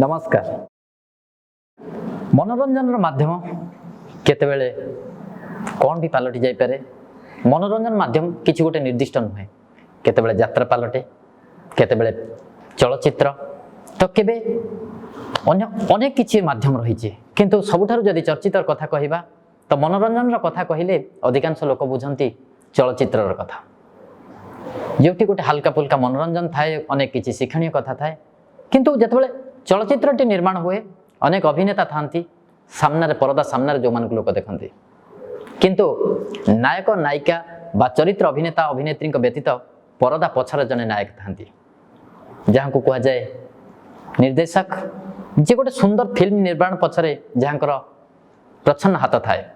नमस्कार। मनोरंजन माध्यम केतेबेले कौन भी पलटि जाई पारे। मनोरंजन माध्यम किसी गोटे निर्दिष्ट नुहे। केतेबेले यात्रा पलटे, केतेबेले चलचित्र, तो केबे अनेक किछि माध्यम रही। किंतु सबुठारु जदि चर्चित कथा कहिबा तो मनोरंजन कथा कहिले अधिकांश लोक बुझंती चलचित्र कथा, जोटी गोटे हल्का फुल्का मनोरंजन थाए, अनेक किछि शिक्षणीय कथा थाए। किंतु जेतेबेले चलचित्रटी निर्माण हुए अनेक अभिनेता थांती सामने परदा सामने जो मान लोक देखते, किंतु नायक नायिका बा चरित्र अभिनेता अभिनेत्री व्यतीत परदा पछार जने नायक थांती, जहाँ को कह जाए निर्देशक, जे गोटे सुंदर फिल्म निर्माण पछरे जहाँकर प्रच्छन्न हाथ थाए।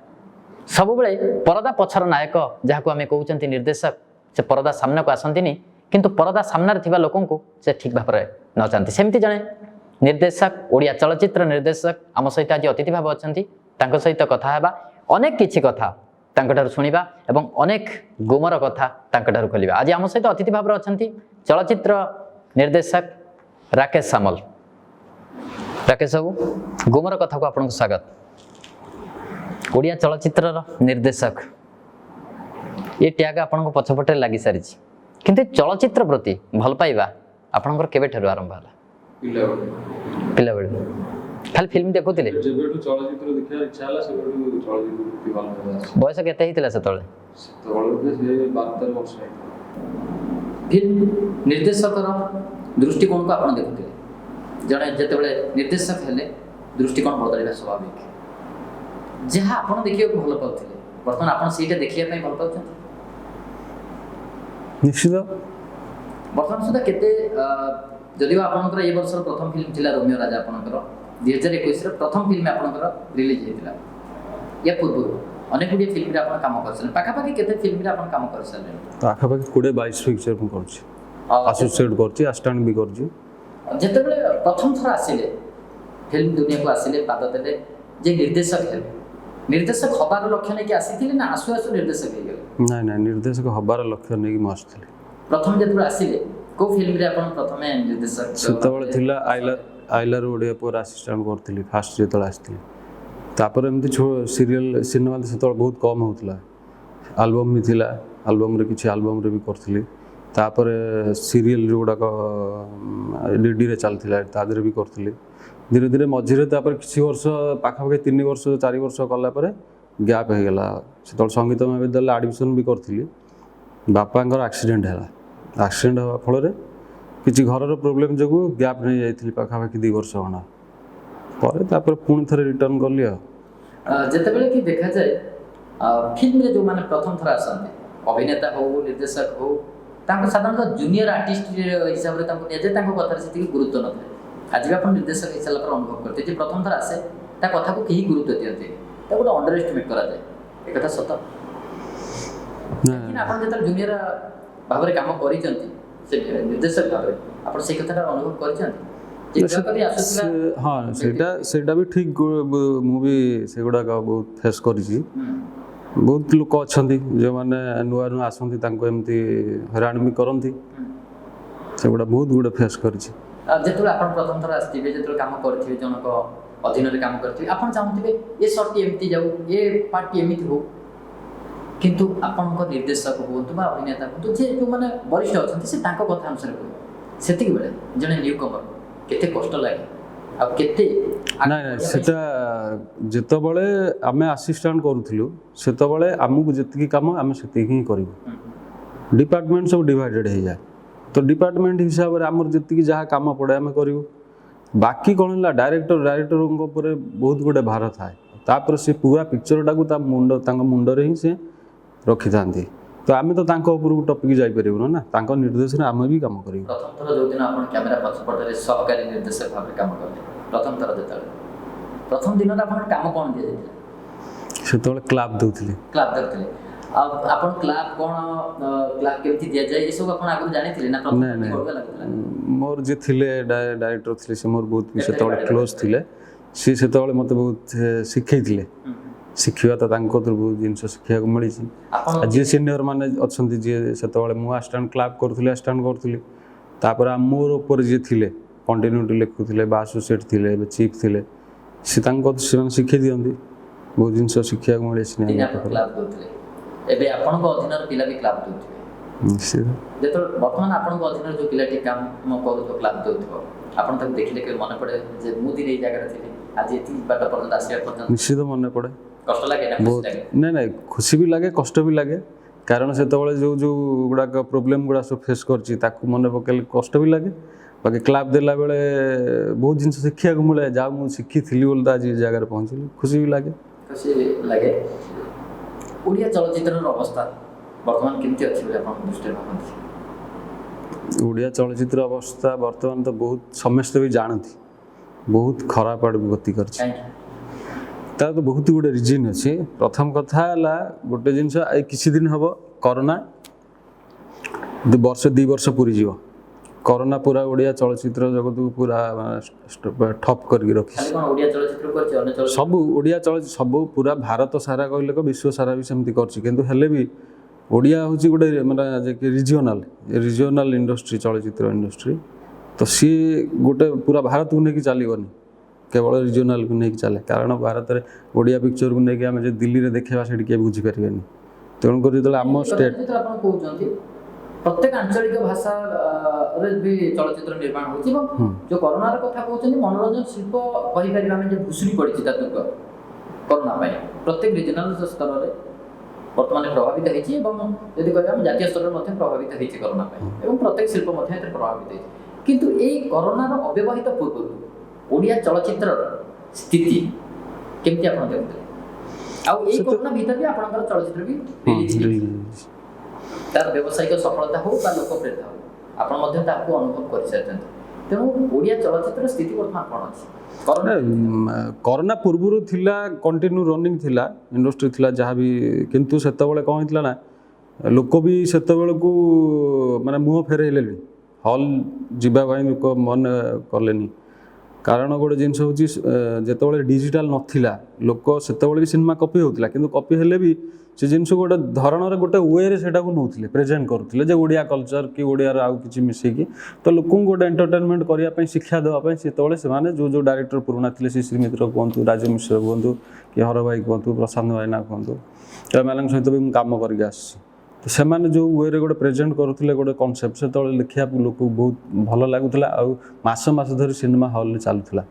सब बेले परदा पछार नायक जहाँ को आम कहते निर्देशक, से परदा सामने को आसती, किंतु परदा सामने थिबा लोकों को से ठीक भाव में न चाहती। सेमती जड़े निर्देशक, ओडिया चलचित्र निर्देशक आम सहित आज अतिथि भाव अच्छा, सहित कथा हेबा, अनेक किछि कथा तांकठारु सुनिबा एवं अनेक गुमर कथा तांकठारु खोलिबा। आज आम सहित अतिथि भाव अच्छा चलचित्र निर्देशक राकेश सामल। राकेश बाबू, गुमर कथा को आपको स्वागत। ओडिया चलचित्र निर्देशक ये टैग आपन पछपटे लगी सारी, किंतु चलचित्र प्रति भल पाइबा आपनकर केबे ठरु आरंभ होला? पिला बेले खाली फिल्म देखुतिले? जेबेटु चलचित्र देखिया इच्छा होला सेबेटु चलचित्र प्रति भल पाइबा। बयस केते हितला सेतळे? सेतळे से 72 वर्ष। फिल्म निर्देशकर दृष्टिकोण को आपण देखुतिले, जणे जेतेबेले निर्देशक हेले दृष्टिकोण बदलवा स्वाभाविक। जहा आपण देखियो भल पाउथिले वर्तमान आपण सीटा देखिया पई भल पाउछन? निश्चित। वर्तमान सुधा केते जदिव आपनकर ए वर्षर प्रथम फिल्म थिला रोमियो राजा, आपनकर 2021 रे प्रथम फिल्म आपनकर रिलीज हेतिला। या पूर्व अनेक गुडी फिल्म रे आपण काम करछन, पाखापाखि केते फिल्म रे आपण काम करछन? पाखापाखि 20-22 पिक्चर को करछि, एसोसिएट करछि, असिस्टेंट भी करछि। जेतेबेले प्रथम थर आसिले फिल्म दुनिया को आसिले पाद देले जे निर्देशक हेले, निर्देशक हबार लक्ष्य नै कि आसीथिले ना आसु आसु निर्देशक हे गेले? नै नै, निर्देशक हबार लक्ष्य नै कि म आसिथिले। प्रथम जेतेबेले आसिले को फिल्म रे आपण प्रथमे निर्देशक? सेतबेले थिला आइलर ओडिया पर असिस्टेंट करथिली फास्ट जेतल आसिथिले। तापर एमती सीरियल सिनेमा सेतबेले बहुत कम होतला। एल्बम भी थिला, एल्बम रे किछि एल्बम रे भी करथिली। तापर सीरियल जोडा को डीडी रे चलथिला, तादरे भी करथिली। धीरे धीरे मझिरे तापर किछि वर्ष पाखापाखि 3 वर्ष 4 वर्ष कला पर गैप हो गला। सेतबेले संगीत महाविद्यालय एडमिशन भी करथिली। बापांकर एक्सीडेंट हैला, एक्सीडेंट हवा फल रे किछि घरर प्रॉब्लम जगु गैप नै जाइथिली पाखापाखि 2 वर्ष होना पर। तापर पुणी थरे रिटर्न करली। जेतेबेले कि देखा जाए फिल्म रे जो माने प्रथम थर आसंते अभिनेता हो निर्देशक हो, तांको साधारणतः जूनियर आर्टिस्ट हिसाब रे तांको निया जे तांको कथा रे सेति गुरुत्व न थाए। आज भी अपन निर्देशक हिसाब पर अनुभव करते जे प्रथम थर आसे ता कथा को केही गुरुत्व दियते, ता गोटे अंडर एस्टिमेट करा जाए। एक कथा सत लेकिन अपन जेतल जूनियर भाव रे काम करि चंती से निर्देशक भाव रे अपन से कथा अनुभव करि चंती जे करी आसुतला। हां, सेटा भी ठीक। मूवी सेगुडा का बहुत फेस करि छी। बहुत लोक अछंती जे माने नुआ नुआ आसंती, तांको एमती हैरान भी करंती। सेगुडा बहुत गुडे फेस करि छी। जेतुल आपण प्रथम थर आस्थिबे, जेतुल काम करथिबे, जनक अधीन रे काम करथिबे, आपण चाहथिबे ए शॉट एमती जाऊ, ए पार्ट एमिति हो, किंतु आपनक निर्देशक होतु बा अभिनेता होतु जे जो माने वरिष्ठ अछंती से तांको कथा अनुसार को सेतिक बेले जने न्यू कमर केते कष्ट लागे आ केते नै नै। सेटा जेतबेले आमे असिस्टेंट करूथिलु सेतबेले आमुक जेतिकी काम आमे सेतिकी ही करिवु। डिपार्टमेंट सब डिवाइडेड हे जाय, तो डिपार्टमेंट हिसाब रे हमर जेतिकी जहा काम पड़े आमे करिवु। बाकी कोन ला डायरेक्टर ऊपर बहुत गुडे भार थाए। तापर से पूरा पिक्चरटा को ता मुंड रे ही से रखी थांती, तो आमे तो तांको ऊपर को टॉपिक जाई परिबो ना, तांको निर्देशन आमे भी काम करिवु। प्रथम थर जो दिन आपण कैमरा पछपटरे सहकारी निर्देशक भाबे काम करले, प्रथम थर जेतले प्रथम दिन आपण काम कोन दिया जेतले? सेतबेले क्लाब दउथिले। क्लाब दउथिले। अब आपण क्लाब क्लाब केमति दिया जाय ए सब आपण आगु जानिथिले ना? प्रथम नै करबा लागतला मोर जे थिले डायरेक्टर थिले से मोर बहुत सेतबेले क्लोज थिले। सी सेतबेले मते बहुत सिखैथिले। शिखिबा तो तांको तो बहुत जिंस शिखिया को मिली छी। जे सीनियर माने अछंती जे सेतबेले मु असिस्टेंट क्लाब करथुले, असिस्टेंट करथुली। तापर मोर ऊपर जे थिले କଣ୍ଟିନ୍ୟୁଟି ଲେଖୁଥିଲେ ବା ଆସୋସିଏଟ୍ ଥିଲେ ଏବେ ଚିଫ୍ ଥିଲେ ସେମାନେ ଶିଖେଇ ଦିଅନ୍ତି ବହୁତ ଜିନିଷ ଶିଖିବାକୁ ମିଳେ ଦିନେ ଆପଣ କ୍ଲାସ୍ ଦେଉଥିଲେ, ଏବେ ଆପଣଙ୍କ ଅଧୀନର ପିଲା ବି କ୍ଲାସ୍ ଦେଉଥିବେ ନିଶ୍ଚିତ। ଯେତେବେଳେ ବର୍ତ୍ତମାନ ଆପଣଙ୍କ ଅଧୀନରେ ଯେଉଁ ପିଲାଟି କାମ କରୁଥିବ କ୍ଲାସ୍ ଦେଉଥିବ ଆପଣ ତାକୁ ଦେଖିଲେ କେବେ ମନେ ପଡ଼େ ଯେ ମୁଁ ଦିନ ଏଇ ଜାଗାରେ ଥିଲି ଆଜି ଏତିକି ବାଟ ପର୍ଯ୍ୟନ୍ତ ଆସିବା ପର୍ଯ୍ୟନ୍ତ ନିଶ୍ଚିତ ମନେ ପଡ଼େ। କଷ୍ଟ ଲାଗେ ନା ବହୁତ ନାଇଁ ଖୁସି ବି ଲାଗେ କଷ୍ଟ ବି ଲାଗେ କାରଣ ସେତେବେଳେ ଯେଉଁ ଗୁଡ଼ାକ ପ୍ରୋବ୍ଲେମ୍ ଗୁଡ଼ା ସବୁ ଫେସ୍ କରିଛି ତାକୁ ମନେ ପକାଇଲେ କଷ୍ଟ ବି ଲାଗେ। ବାକି କ୍ଲାସ୍ ଦେଲା ବେଳେ ବହୁତ ଜିନିଷ ଶିଖିବାକୁ ମିଳେ ଯାହା ମୁଁ ଶିଖିଥିଲି ବୋଲି ତ ଆଜି ଏ ଜାଗାରେ ପହଞ୍ଚିଲି ଖୁସି ବି ଲାଗେ। ଖୁସି ଲାଗେ। ଓଡ଼ିଆ ଚଳଚ୍ଚିତ୍ରର ଅବସ୍ଥା ବର୍ତ୍ତମାନ କେମିତି ଅଛି ବୋଲି ଆପଣ ଦୃଷ୍ଟିରେ ଭାବନ୍ତି? ଓଡ଼ିଆ ଚଳଚ୍ଚିତ୍ର ଅବସ୍ଥା ବର୍ତ୍ତମାନ ତ ବହୁତ ସମସ୍ତେ ବି ଜାଣନ୍ତି ବହୁତ ଖରାପ ଆଡ଼କୁ ଗତି କରିଛି। କାହିଁକି? ତାର ତ ବହୁତ ଗୁଡ଼ିଏ ରିଜିନ୍ ଅଛି। ପ୍ରଥମ କଥା ହେଲା ଗୋଟେ ଜିନିଷ ଏଇ କିଛି ଦିନ ହେବ କରୋନା ବର୍ଷେ 2 ବର୍ଷ ପୁରିଯିବ। କରୋନା ପୁରା ଓଡ଼ିଆ ଚଳଚ୍ଚିତ୍ର ଜଗତକୁ ପୁରା ଠପ୍ କରିକି ରଖିଛି। ଖାଲି କ'ଣ ଓଡ଼ିଆ ଚଳଚ୍ଚିତ୍ର କରିଛି ଅନ୍ୟ ଚଳଚ୍ଚିତ୍ର ସବୁ ଓଡ଼ିଆ ଚଳଚ୍ଚିତ୍ର ସବୁ ପୁରା ଭାରତ ସାରା କହିଲେ ତ ବିଶ୍ୱ ସାରା ବି ସେମିତି କରିଛି କିନ୍ତୁ ହେଲେ ବି ଓଡ଼ିଆ ହେଉଛି ଗୋଟେ ମାନେ ରିଜିଓନାଲ୍ ଇଣ୍ଡଷ୍ଟ୍ରି ଚଳଚ୍ଚିତ୍ର ଇଣ୍ଡଷ୍ଟ୍ରି ତ ସିଏ ଗୋଟେ ପୁରା ଭାରତକୁ ନେଇକି ଚାଲିବନି କେବଳ ରିଜିଓନାଲ୍କୁ ନେଇକି ଚାଲେ କାରଣ ଭାରତରେ ଓଡ଼ିଆ ପିକ୍ଚରକୁ ନେଇକି ଆମେ ଯଦି ଦିଲ୍ଲୀରେ ଦେଖେଇବା ସେଠି କିଏ ବୁଝିପାରିବେନି। ତେଣୁକରି ଯେତେବେଳେ ଆମ ଷ୍ଟେଟ୍ ଆପଣ କହୁଛନ୍ତି ପ୍ରତ୍ୟେକ ଆଞ୍ଚଳିକ ଭାଷାରେ ବି ଚଳଚ୍ଚିତ୍ର ନିର୍ମାଣ ହେଉଛି ଏବଂ ଯେଉଁ କରୋନାର କଥା କହୁଛନ୍ତି ମନୋରଞ୍ଜନ ଶିଳ୍ପ କହିପାରିବା ଆମେ ଯେ ଭୁଷୁଡ଼ି ପଡ଼ିଛି ତା ଦୁର୍ଗ କରୋନା ପାଇଁ ପ୍ରତ୍ୟେକ ରିଜନାଲ ସ୍ତରରେ ବର୍ତ୍ତମାନ ପ୍ରଭାବିତ ହେଇଛି ଏବଂ ଯଦି କହିବା ଆମେ ଜାତୀୟ ସ୍ତରରେ ମଧ୍ୟ ପ୍ରଭାବିତ ହେଇଛି କରୋନା ପାଇଁ ଏବଂ ପ୍ରତ୍ୟେକ ଶିଳ୍ପ ମଧ୍ୟ ଏଥିରେ ପ୍ରଭାବିତ ହେଇଛି। କିନ୍ତୁ ଏଇ କରୋନାର ଅବ୍ୟବହିତ ପୂର୍ବରୁ ଓଡ଼ିଆ ଚଳଚ୍ଚିତ୍ରର ସ୍ଥିତି କେମିତି ଆପଣ ଦେଖୁଥିଲେ ଆଉ ଏଇ କରୋନା ଭିତରେ ବି ଆପଣଙ୍କର ଚଳଚ୍ଚିତ୍ର ବି ତାର ବ୍ୟବସାୟିକ ସଫଳତା ହଉ ବା ଲୋକପ୍ରିୟତା ହଉ ଆପଣ ମଧ୍ୟ ତାକୁ ଅନୁଭବ କରିସାରିଛନ୍ତି। ତେଣୁ ଓଡ଼ିଆ ଚଳଚ୍ଚିତ୍ର ସ୍ଥିତି ବର୍ତ୍ତମାନ କ'ଣ ଅଛି? କରୋନା ପୂର୍ବରୁ ଥିଲା କଣ୍ଟିନ୍ୟୁ ରନିଂ ଥିଲା ଇଣ୍ଡଷ୍ଟ୍ରି ଥିଲା ଯାହା ବି କିନ୍ତୁ ସେତେବେଳେ କ'ଣ ହେଇଥିଲା ନା ଲୋକ ବି ସେତେବେଳକୁ ମାନେ ମୁହଁ ଫେରେଇଲେନି ହଲ୍ ଯିବା ପାଇଁ ଲୋକ ମନେ କଲେନି କାରଣ ଗୋଟେ ଜିନିଷ ହେଉଛି ଯେତେବେଳେ ଡିଜିଟାଲ ନଥିଲା ଲୋକ ସେତେବେଳେ ବି ସିନେମା କପି ହେଉଥିଲା କିନ୍ତୁ କପି ହେଲେ ବି ସେ ଜିନିଷକୁ ଗୋଟେ ଧରଣର ଗୋଟେ ୱେରେ ସେଟାକୁ ନେଉଥିଲେ ପ୍ରେଜେଣ୍ଟ କରୁଥିଲେ ଯେ ଓଡ଼ିଆ କଲଚର କି ଓଡ଼ିଆର ଆଉ କିଛି ମିଶେଇକି ତ ଲୋକଙ୍କୁ ଗୋଟେ ଏଣ୍ଟରଟେନମେଣ୍ଟ କରିବା ପାଇଁ ଶିକ୍ଷା ଦେବା ପାଇଁ ସେତେବେଳେ ସେମାନେ ଯେଉଁ ଡାଇରେକ୍ଟର ପୁରୁଣା ଥିଲେ ଶ୍ରୀ ମିତ୍ର କୁହନ୍ତୁ ରାଜୀବ ମିଶ୍ର କୁହନ୍ତୁ କି ହର ଭାଇ କୁହନ୍ତୁ ପ୍ରଶାନ୍ତ ଭାଇନା କୁହନ୍ତୁ ଏମାନଙ୍କ ସହିତ ବି ମୁଁ କାମ କରିକି ଆସିଛି ତ ସେମାନେ ଯେଉଁ ୱେରେ ଗୋଟେ ପ୍ରେଜେଣ୍ଟ କରୁଥିଲେ ଗୋଟେ କନସେପ୍ଟ ସେତେବେଳେ ଲେଖିବାକୁ ଲୋକକୁ ବହୁତ ଭଲ ଲାଗୁଥିଲା ଆଉ ମାସ ଧରି ସିନେମା ହଲ୍ରେ ଚାଲୁଥିଲା।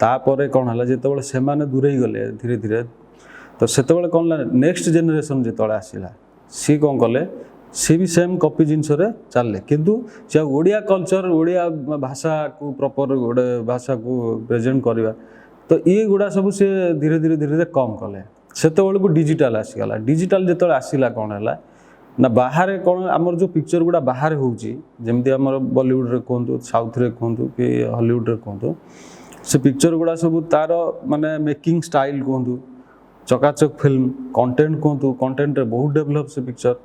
ତାପରେ କ'ଣ ହେଲା ଯେତେବେଳେ ସେମାନେ ଦୂରେଇ ଗଲେ ଧୀରେ ଧୀରେ ତ ସେତେବେଳେ କ'ଣ ହେଲା ନେକ୍ସଟ ଜେନେରେସନ୍ ଯେତେବେଳେ ଆସିଲା ସିଏ କ'ଣ କଲେ ସିଏ ବି ସେମ୍ କପି ଜିନିଷରେ ଚାଲିଲେ କିନ୍ତୁ ସେ ଓଡ଼ିଆ କଲଚର ଓଡ଼ିଆ ଭାଷାକୁ ପ୍ରପର ଗୋଟେ ଭାଷାକୁ ପ୍ରେଜେଣ୍ଟ କରିବା ତ ଏଗୁଡ଼ା ସବୁ ସେ ଧୀରେ ଧୀରେ କମ୍ କଲେ। ସେତେବେଳକୁ ଡିଜିଟାଲ ଆସିଗଲା ଡିଜିଟାଲ ଯେତେବେଳେ ଆସିଲା କ'ଣ ହେଲା ନା ବାହାରେ କ'ଣ ଆମର ଯେଉଁ ପିକ୍ଚର ଗୁଡ଼ା ବାହାରେ ହେଉଛି ଯେମିତି ଆମର ବଲିଉଡ଼ରେ କୁହନ୍ତୁ ସାଉଥରେ କୁହନ୍ତୁ କି ହଲିଉଡ଼ରେ କୁହନ୍ତୁ ସେ ପିକ୍ଚର ଗୁଡ଼ା ସବୁ ତାର ମାନେ ମେକିଂ ଷ୍ଟାଇଲ କୁହନ୍ତୁ ଚକାଚକ ଫିଲ୍ମ କଣ୍ଟେଣ୍ଟ କୁହନ୍ତୁ କଣ୍ଟେଣ୍ଟରେ ବହୁତ ଡେଭଲପ୍ ସେ ପିକ୍ଚର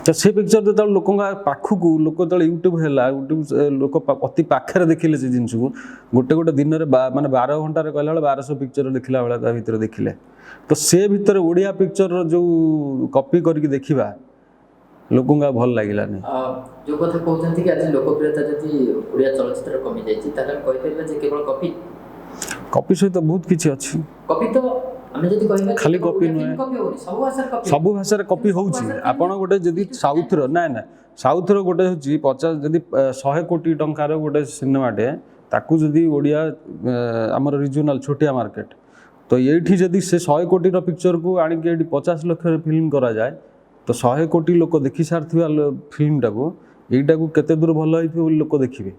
ତ ସେ ପିକ୍ଚର ଯେତେବେଳେ ଲୋକଙ୍କ ପାଖକୁ ଲୋକ ଯେତେବେଳେ ୟୁଟ୍ୟୁବ୍ ହେଲା ୟୁଟ୍ୟୁବ୍ ଲୋକ ଅତି ପାଖରେ ଦେଖିଲେ ସେ ଜିନିଷକୁ ଗୋଟେ ଦିନରେ ମାନେ 12 ଘଣ୍ଟାରେ କହିଲା ବେଳେ 1200 ପିକ୍ଚର ଦେଖିଲା ବେଳେ ତା ଭିତରେ ଦେଖିଲେ ତ ସେ ଭିତରେ ଓଡ଼ିଆ ପିକ୍ଚରର ଯେଉଁ କପି କରିକି ଦେଖିବା ଲୋକଙ୍କୁ ଆଉ ଭଲ ଲାଗିଲାନି। ଯେଉଁ କଥା କହୁଛନ୍ତି କି ଆଜି ଲୋକପ୍ରିୟତା ଯଦି ଓଡ଼ିଆ ଚଳଚ୍ଚିତ୍ର କମିଯାଇଛି ତାହେଲେ ଆମେ କହିପାରିବା ଯେ କେବଳ କପି ସହିତ ବହୁତ କିଛି ଅଛି। କପି ତ ଆମେ ଯଦି କହିବା ଖାଲି କପି ନୁହେଁ ସବୁ ଭାଷାରେ କପି ହେଉଛି। ଆପଣ ଗୋଟେ ଯଦି ସାଉଥର ନା ସାଉଥର ଗୋଟେ ହେଉଛି 50 ଯଦି 100 କୋଟି ଟଙ୍କାର ଗୋଟେ ସିନେମାଟେ ତାକୁ ଯଦି ଓଡ଼ିଆ ଆମର ରିଜନାଲ ଛୋଟିଆ ମାର୍କେଟ ତ ଏଇଠି ଯଦି ସେ 100 କୋଟିର ପିକ୍ଚରକୁ ଆଣିକି ଏଇଠି 50 ଲକ୍ଷରେ ଫିଲ୍ମ କରାଯାଏ ତ 100 କୋଟି ଲୋକ ଦେଖି ସାରିଥିବା ଫିଲ୍ମଟାକୁ ଏଇଟାକୁ କେତେ ଦୂର ଭଲ ହେଇଥିବ ବୋଲି ଲୋକ ଦେଖିବେ।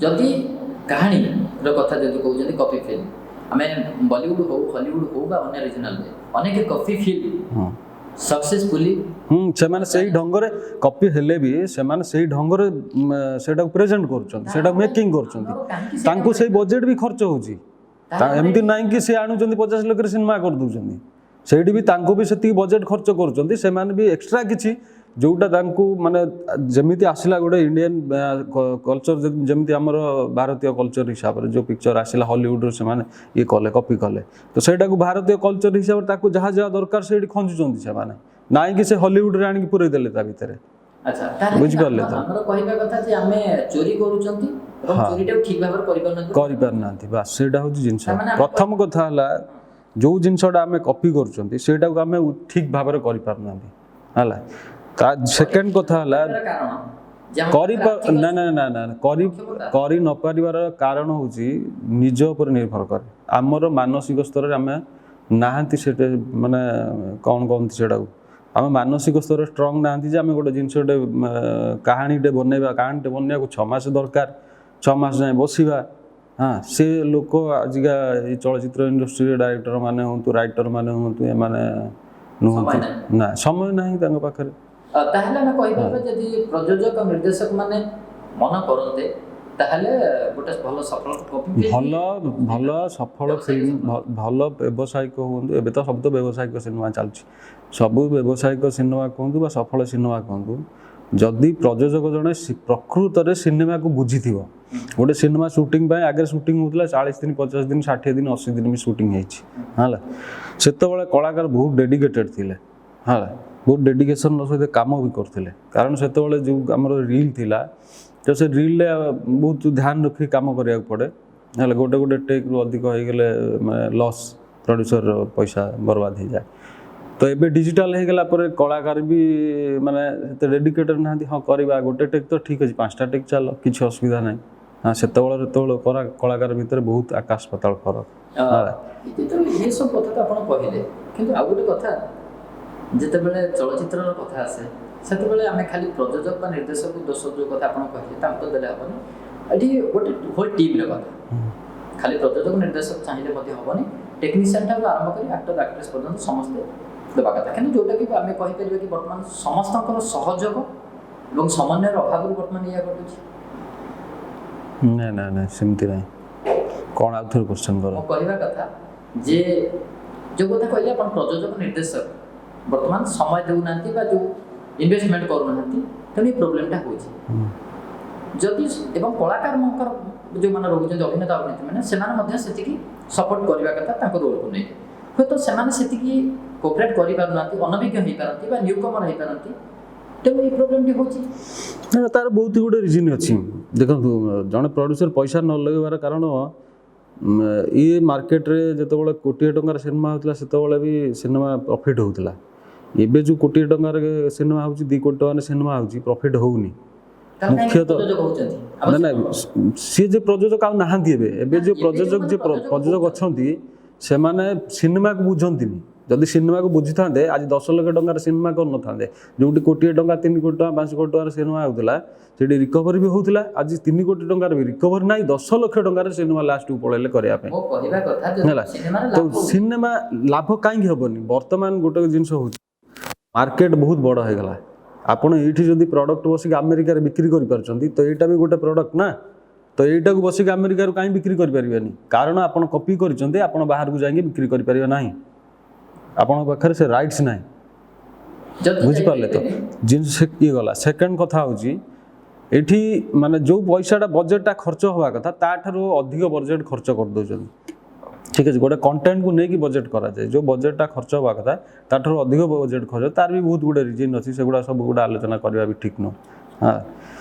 ଯଦି କାହାଣୀର କଥା ଯଦି କହୁଛନ୍ତି କପି ଫିଲ୍ମ ଆମେ ବଲିଉଡ୍ ହଉ ହଲିଉଡ୍ ହଉ ବା ଅନ୍ୟ ରିଜନାଲରେ ଅନେକ କପି ଫିଲ୍ମ ସକ୍ସେସଫୁଲି ସେମାନେ ସେଇ ଢଙ୍ଗରେ କପି ହେଲେ ବି ସେମାନେ ସେଇ ଢଙ୍ଗରେ ସେଇଟାକୁ ପ୍ରେଜେଣ୍ଟ କରୁଛନ୍ତି ସେଇଟାକୁ ମେକିଂ କରୁଛନ୍ତି ତାଙ୍କୁ ସେଇ ବଜେଟ୍ ବି ଖର୍ଚ୍ଚ ହେଉଛି ଏମିତି ନାହିଁ କି ସେ ଆଣୁଛନ୍ତି 50 ଲକ୍ଷରେ ସିନେମା କରିଦେଉଛନ୍ତି ସେଇଠି ବି ତାଙ୍କୁ ବି ସେତିକି ବଜେଟ୍ ଖର୍ଚ୍ଚ କରୁଛନ୍ତି ସେମାନେ ବି ଏକ୍ସଟ୍ରା କିଛି ଯେଉଁଟା ତାଙ୍କୁ ମାନେ ଯେମିତି ଆସିଲା ଗୋଟେ ଇଣ୍ଡିଆନ୍ କଲଚର ଯେମିତି ଆମର ଭାରତୀୟ କଲଚର ହିସାବରେ ଯେଉଁ ପିକ୍ଚର ଆସିଲା ହଲିଉଡ଼ରୁ ସେମାନେ ଇଏ କଲେ କପି କଲେ ତ ସେଇଟାକୁ ଭାରତୀୟ କଲଚର ହିସାବରେ ତାକୁ ଯାହା ଦରକାର ସେଇଠି ଖଞ୍ଜୁଛନ୍ତି ସେମାନେ ନାଇଁକି ସେ ହଲିଉଡ଼ରେ ଆଣିକି ପୁରେଇ ଦେଲେ ତା ଭିତରେ ଆଚ୍ଛା ତାହେଲେ ବୁଝିପାରିଲେ ତ? ଆମର କହିବା କଥା ଯେ ଆମେ ଚୋରି କରୁଛନ୍ତି ଏବଂ ହଁ। ଚୋରିଟାକୁ ଠିକ ଭାବରେ କରିପାରୁନାହାନ୍ତି। କରିପାରୁନାହାନ୍ତି ବାସ୍ ସେଇଟା ହେଉଛି ଜିନିଷ। ତାମାନେ ଆମେ ପ୍ରଥମ କଥା ହେଲା ଯେଉଁ ଜିନିଷଟା ଆମେ କପି କରୁଛନ୍ତି ସେଇଟାକୁ ଆମେ ଠିକ୍ ଭାବରେ କରିପାରୁନାହାନ୍ତି ହେଲା। ତା ସେକେଣ୍ଡ କଥା ହେଲା କରିବାର କାରଣ ଯେ ଆମ କରିପା ପାଖରେ ଆର୍ଥିକ ନା ନା ନା ନା କରି ସକ୍ଷମତା। କରି ନ ପାରିବାର କାରଣ ହେଉଛି ନିଜ ଉପରେ ନିର୍ଭର କରେ। ଆମର ମାନସିକ ସ୍ତରରେ ଆମେ ନାହାନ୍ତି ସେଟା ମାନେ କ'ଣ କହନ୍ତି ସେଟାକୁ ଆମେ ମାନସିକ ସ୍ତରରେ ଷ୍ଟ୍ରଙ୍ଗ ନାହାନ୍ତି ଯେ ଆମେ ଗୋଟେ ଜିନିଷଟେ କାହାଣୀଟେ ବନେଇବା କାହାଣୀଟେ ବନେଇବାକୁ 6 ମାସ ଦରକାର 6 ମାସ ଯାଏଁ ବସିବା। ହଁ ସେ ଲୋକ ଆଜିକା ଏଇ ଚଳଚ୍ଚିତ୍ର ଇଣ୍ଡଷ୍ଟ୍ରିରେ ଡାଇରେକ୍ଟର ମାନେ ହୁଅନ୍ତୁ ରାଇଟର ମାନେ ହୁଅନ୍ତୁ ଏମାନେ ନୁହନ୍ତି ସମୟ ନାହିଁ। ନା ସମୟ ନାହିଁ ତାଙ୍କ ପାଖରେ। ତାହେଲେ ଆମେ କହିପାରିବା ଯଦି ପ୍ରଯୋଜକ ନିର୍ଦ୍ଦେଶକ ମାନେ ମନ କରନ୍ତେ ତାହେଲେ ଗୋଟେ ଭଲ ସଫଳ ଭଲ ଭଲ ସଫଳ ଫିଲ୍ମ ଭଲ ବ୍ୟବସାୟିକ ହୁଅନ୍ତୁ ଏବେ ତ ସବୁ ତ ବ୍ୟବସାୟିକ ସିନେମା ଚାଲୁଛି ସବୁ ବ୍ୟବସାୟିକ ସିନେମା କୁହନ୍ତୁ ବା ସଫଳ ସିନେମା କୁହନ୍ତୁ ଯଦି ପ୍ରଯୋଜକ ଜଣେ ପ୍ରକୃତରେ ସିନେମାକୁ ବୁଝିଥିବ। ଗୋଟେ ସିନେମା ସୁଟିଂ ପାଇଁ ଆଗରେ ସୁଟିଂ ହେଉଥିଲା 40 ଦିନ 50 ଦିନ 60 ଦିନ 80 ଦିନ ବି ସୁଟିଂ ହେଇଛି ହେଲା। ସେତେବେଳେ କଳାକାର ବହୁତ ଡେଡିକେଟେଡ୍ ଥିଲେ ହେଲା ବହୁତ ଡେଡିକେସନ୍ର ସହିତ କାମ ବି କରୁଥିଲେ କାରଣ ସେତେବେଳେ ଯେଉଁ ଆମର ରିଲ୍ ଥିଲା ତ ସେ ରିଲ୍ରେ ବହୁତ ଧ୍ୟାନ ରଖି କାମ କରିବାକୁ ପଡ଼େ ହେଲେ ଗୋଟେ ଗୋଟେ ଟେକ୍ରୁ ଅଧିକ ହେଇଗଲେ ଲସ୍ ପ୍ରଡ୍ୟୁସର ପଇସା ବର୍ବାଦ ହେଇଯାଏ। ତ ଏବେ ଡିଜିଟାଲ ହେଇଗଲା ପରେ କଳାକାର ବି ମାନେ ଏତେ ଡେଡିକେଟେଡ୍ ନାହାନ୍ତି। ହଁ କରିବା ଗୋଟେ ଟେକ୍ ତ ଠିକ୍ ଅଛି 5ଟା ଟେକ୍ ଚାଲ କିଛି ଅସୁବିଧା ନାହିଁ। ହଁ ସେତେବେଳେ କଳାକାର ଭିତରେ ବହୁତ ଆକାଶ ପାତାଳ ଫରକ। ଯେତେବେଳେ ଏସବୁ କଥା ତ ଆପଣ କହିଲେ କିନ୍ତୁ ଆଉ ଗୋଟେ କଥା ଯେତେବେଳେ ଚଳଚ୍ଚିତ୍ରର କଥା ଆସେ ସେତେବେଳେ ଆମେ ଖାଲି ପ୍ରଯୋଜକ ବା ନିର୍ଦ୍ଦେଶକ ଦୋଷ ଯେଉଁ କଥା ଆପଣ କହିଲେ ତାଙ୍କୁ ତ ଦେଲେ ହେବନି। ଏଠି ଗୋଟେ ହୋଲ୍ ଟିମ୍ର କଥା ଖାଲି ପ୍ରଯୋଜକ ନିର୍ଦ୍ଦେଶକ ଚାହିଁଲେ ମଧ୍ୟ ହେବନି ଟେକ୍ନିସିଆନ୍ ଠାରୁ ଆରମ୍ଭ କରି ଆକ୍ଟର ଆକ୍ଟ୍ରେସ୍ ପର୍ଯ୍ୟନ୍ତ ସମସ୍ତେ ଦେବା କଥା। କିନ୍ତୁ ଯେଉଁଟାକି ଆମେ କହିପାରିବା କି ବର୍ତ୍ତମାନ ସମସ୍ତଙ୍କର ସହଯୋଗ ଏବଂ ସମନ୍ୱୟର ଅଭାବରୁ ବର୍ତ୍ତମାନ ଏଇଆ ଘଟୁଛି। ନା ନା ନା ସେମିତି ନାହିଁ। କ'ଣ ଆଉ ଥରେ କ୍ୱେଶ୍ଚନ୍ କର। ମୋ କହିବା କଥା ଯେ ଯେଉଁ କଥା କହିଲେ ଆପଣ ପ୍ରଯୋଜକ ନିର୍ଦ୍ଦେଶକ ବର୍ତ୍ତମାନ ସମୟ ଦେଉନାହାନ୍ତି ବା ଯେଉଁ ଇନଭେଷ୍ଟମେଣ୍ଟ କରୁନାହାନ୍ତି ତେଣୁ ଏ ପ୍ରୋବ୍ଲେମଟା ହେଉଛି। ଯଦି ଏବଂ କଳାକାରଙ୍କର ଯେଉଁମାନେ ରହୁଛନ୍ତି ଅଭିନେତା ଅଭିନେତ୍ରୀମାନେ ସେମାନେ ମଧ୍ୟ ସେତିକି ସପୋର୍ଟ କରିବା କଥା ତାଙ୍କ ରୋଲକୁ ନେଇକି ହୁଏତ ସେମାନେ ସେତିକି କୋପରେଟ୍ କରିପାରୁନାହାନ୍ତି ଅନଭିଜ୍ଞ ହେଇପାରନ୍ତି ବା ନ୍ୟୁକମର ହେଇପାରନ୍ତି ତେଣୁ ଏ ପ୍ରୋବ୍ଲେମଟି ହେଉଛି। ନା ତାର ବହୁତ ଗୁଡ଼େ ରିଜିନ୍ ଅଛି। ଦେଖନ୍ତୁ ଜଣେ ପ୍ରଡ୍ୟୁସର ପଇସା ନ ଲଗାଇବାର କାରଣ ଇଏ ମାର୍କେଟରେ ଯେତେବେଳେ କୋଟିଏ ଟଙ୍କାର ସିନେମା ହେଉଥିଲା ସେତେବେଳେ ବି ସିନେମା ପ୍ରଫିଟ୍ ହେଉଥିଲା। ଏବେ ଯେଉଁ କୋଟିଏ ଟଙ୍କାର ସିନେମା ହେଉଛି 2 କୋଟି ଟଙ୍କାର ସିନେମା ହେଉଛି ପ୍ରଫିଟ୍ ହେଉନି ମୁଖ୍ୟତଃ। ନା ନା ସିଏ ଯେ ପ୍ରଯୋଜକ ଆଉ ନାହାନ୍ତି ଏବେ ଏବେ ଯେଉଁ ପ୍ରଯୋଜକ ଅଛନ୍ତି ସେମାନେ ସିନେମାକୁ ବୁଝନ୍ତିନି। ଯଦି ସିନେମାକୁ ବୁଝିଥାନ୍ତେ ଆଜି 10 ଲକ୍ଷ ଟଙ୍କାର ସିନେମା କରିନଥାନ୍ତେ ଯେଉଁଠି କୋଟିଏ ଟଙ୍କା 3 କୋଟି ଟଙ୍କା 5 କୋଟି ଟଙ୍କାର ସିନେମା ହେଉଥିଲା ସେଠି ରିକଭରି ବି ହେଉଥିଲା। ଆଜି 3 କୋଟି ଟଙ୍କାର ବି ରିକଭରି ନାହିଁ 10 ଲକ୍ଷ ଟଙ୍କାର ସିନେମା ଲାଷ୍ଟକୁ ପଳେଇଲେ କରିବା ପାଇଁ ହେଲା। ତ ସିନେମା ଲାଭ କାହିଁକି ହେବନି ବର୍ତ୍ତମାନ ଗୋଟେ ଜିନିଷ ହେଉଛି ମାର୍କେଟ ବହୁତ ବଡ଼ ହେଇଗଲା। ଆପଣ ଏଇଠି ଯଦି ପ୍ରଡ଼କ୍ଟ ବସିକି ଆମେରିକାରେ ବିକ୍ରି କରିପାରୁଛନ୍ତି ତ ଏଇଟା ବି ଗୋଟେ ପ୍ରଡ଼କ୍ଟ ନା ତ ଏଇଟାକୁ ବସିକି ଆମେରିକାରୁ କାହିଁ ବିକ୍ରି କରିପାରିବେନି କାରଣ ଆପଣ କପି କରିଛନ୍ତି ଆପଣ ବାହାରକୁ ଯାଇକି ବିକ୍ରି କରିପାରିବେ ନାହିଁ ଆପଣଙ୍କ ପାଖରେ ସେ ରାଇଟ୍ସ ନାହିଁ। ବୁଝିପାରିଲେ ତ ଜିନିଷ ଇଏ ଗଲା। ସେକେଣ୍ଡ କଥା ହେଉଛି ଏଠି ମାନେ ଯେଉଁ ପଇସାଟା ବଜେଟଟା ଖର୍ଚ୍ଚ ହେବା କଥା ତାଠାରୁ ଅଧିକ ବଜେଟ୍ ଖର୍ଚ୍ଚ କରିଦେଉଛନ୍ତି। ଠିକ୍ ଅଛି ଗୋଟେ କଣ୍ଟେଣ୍ଟକୁ ନେଇକି ବଜେଟ୍ କରାଯାଏ ଯେଉଁ ବଜେଟଟା ଖର୍ଚ୍ଚ ହେବା କଥା ତାଠାରୁ ଅଧିକ ବଜେଟ୍ ଖର୍ଚ୍ଚ ତାର ବି ବହୁତ ଗୁଡ଼େ ରିଜିନ୍ ଅଛି ସେଗୁଡ଼ା ସବୁ ଗୁଡ଼ା ଆଲୋଚନା କରିବା ବି ଠିକ୍ ନୁହଁ। ହଁ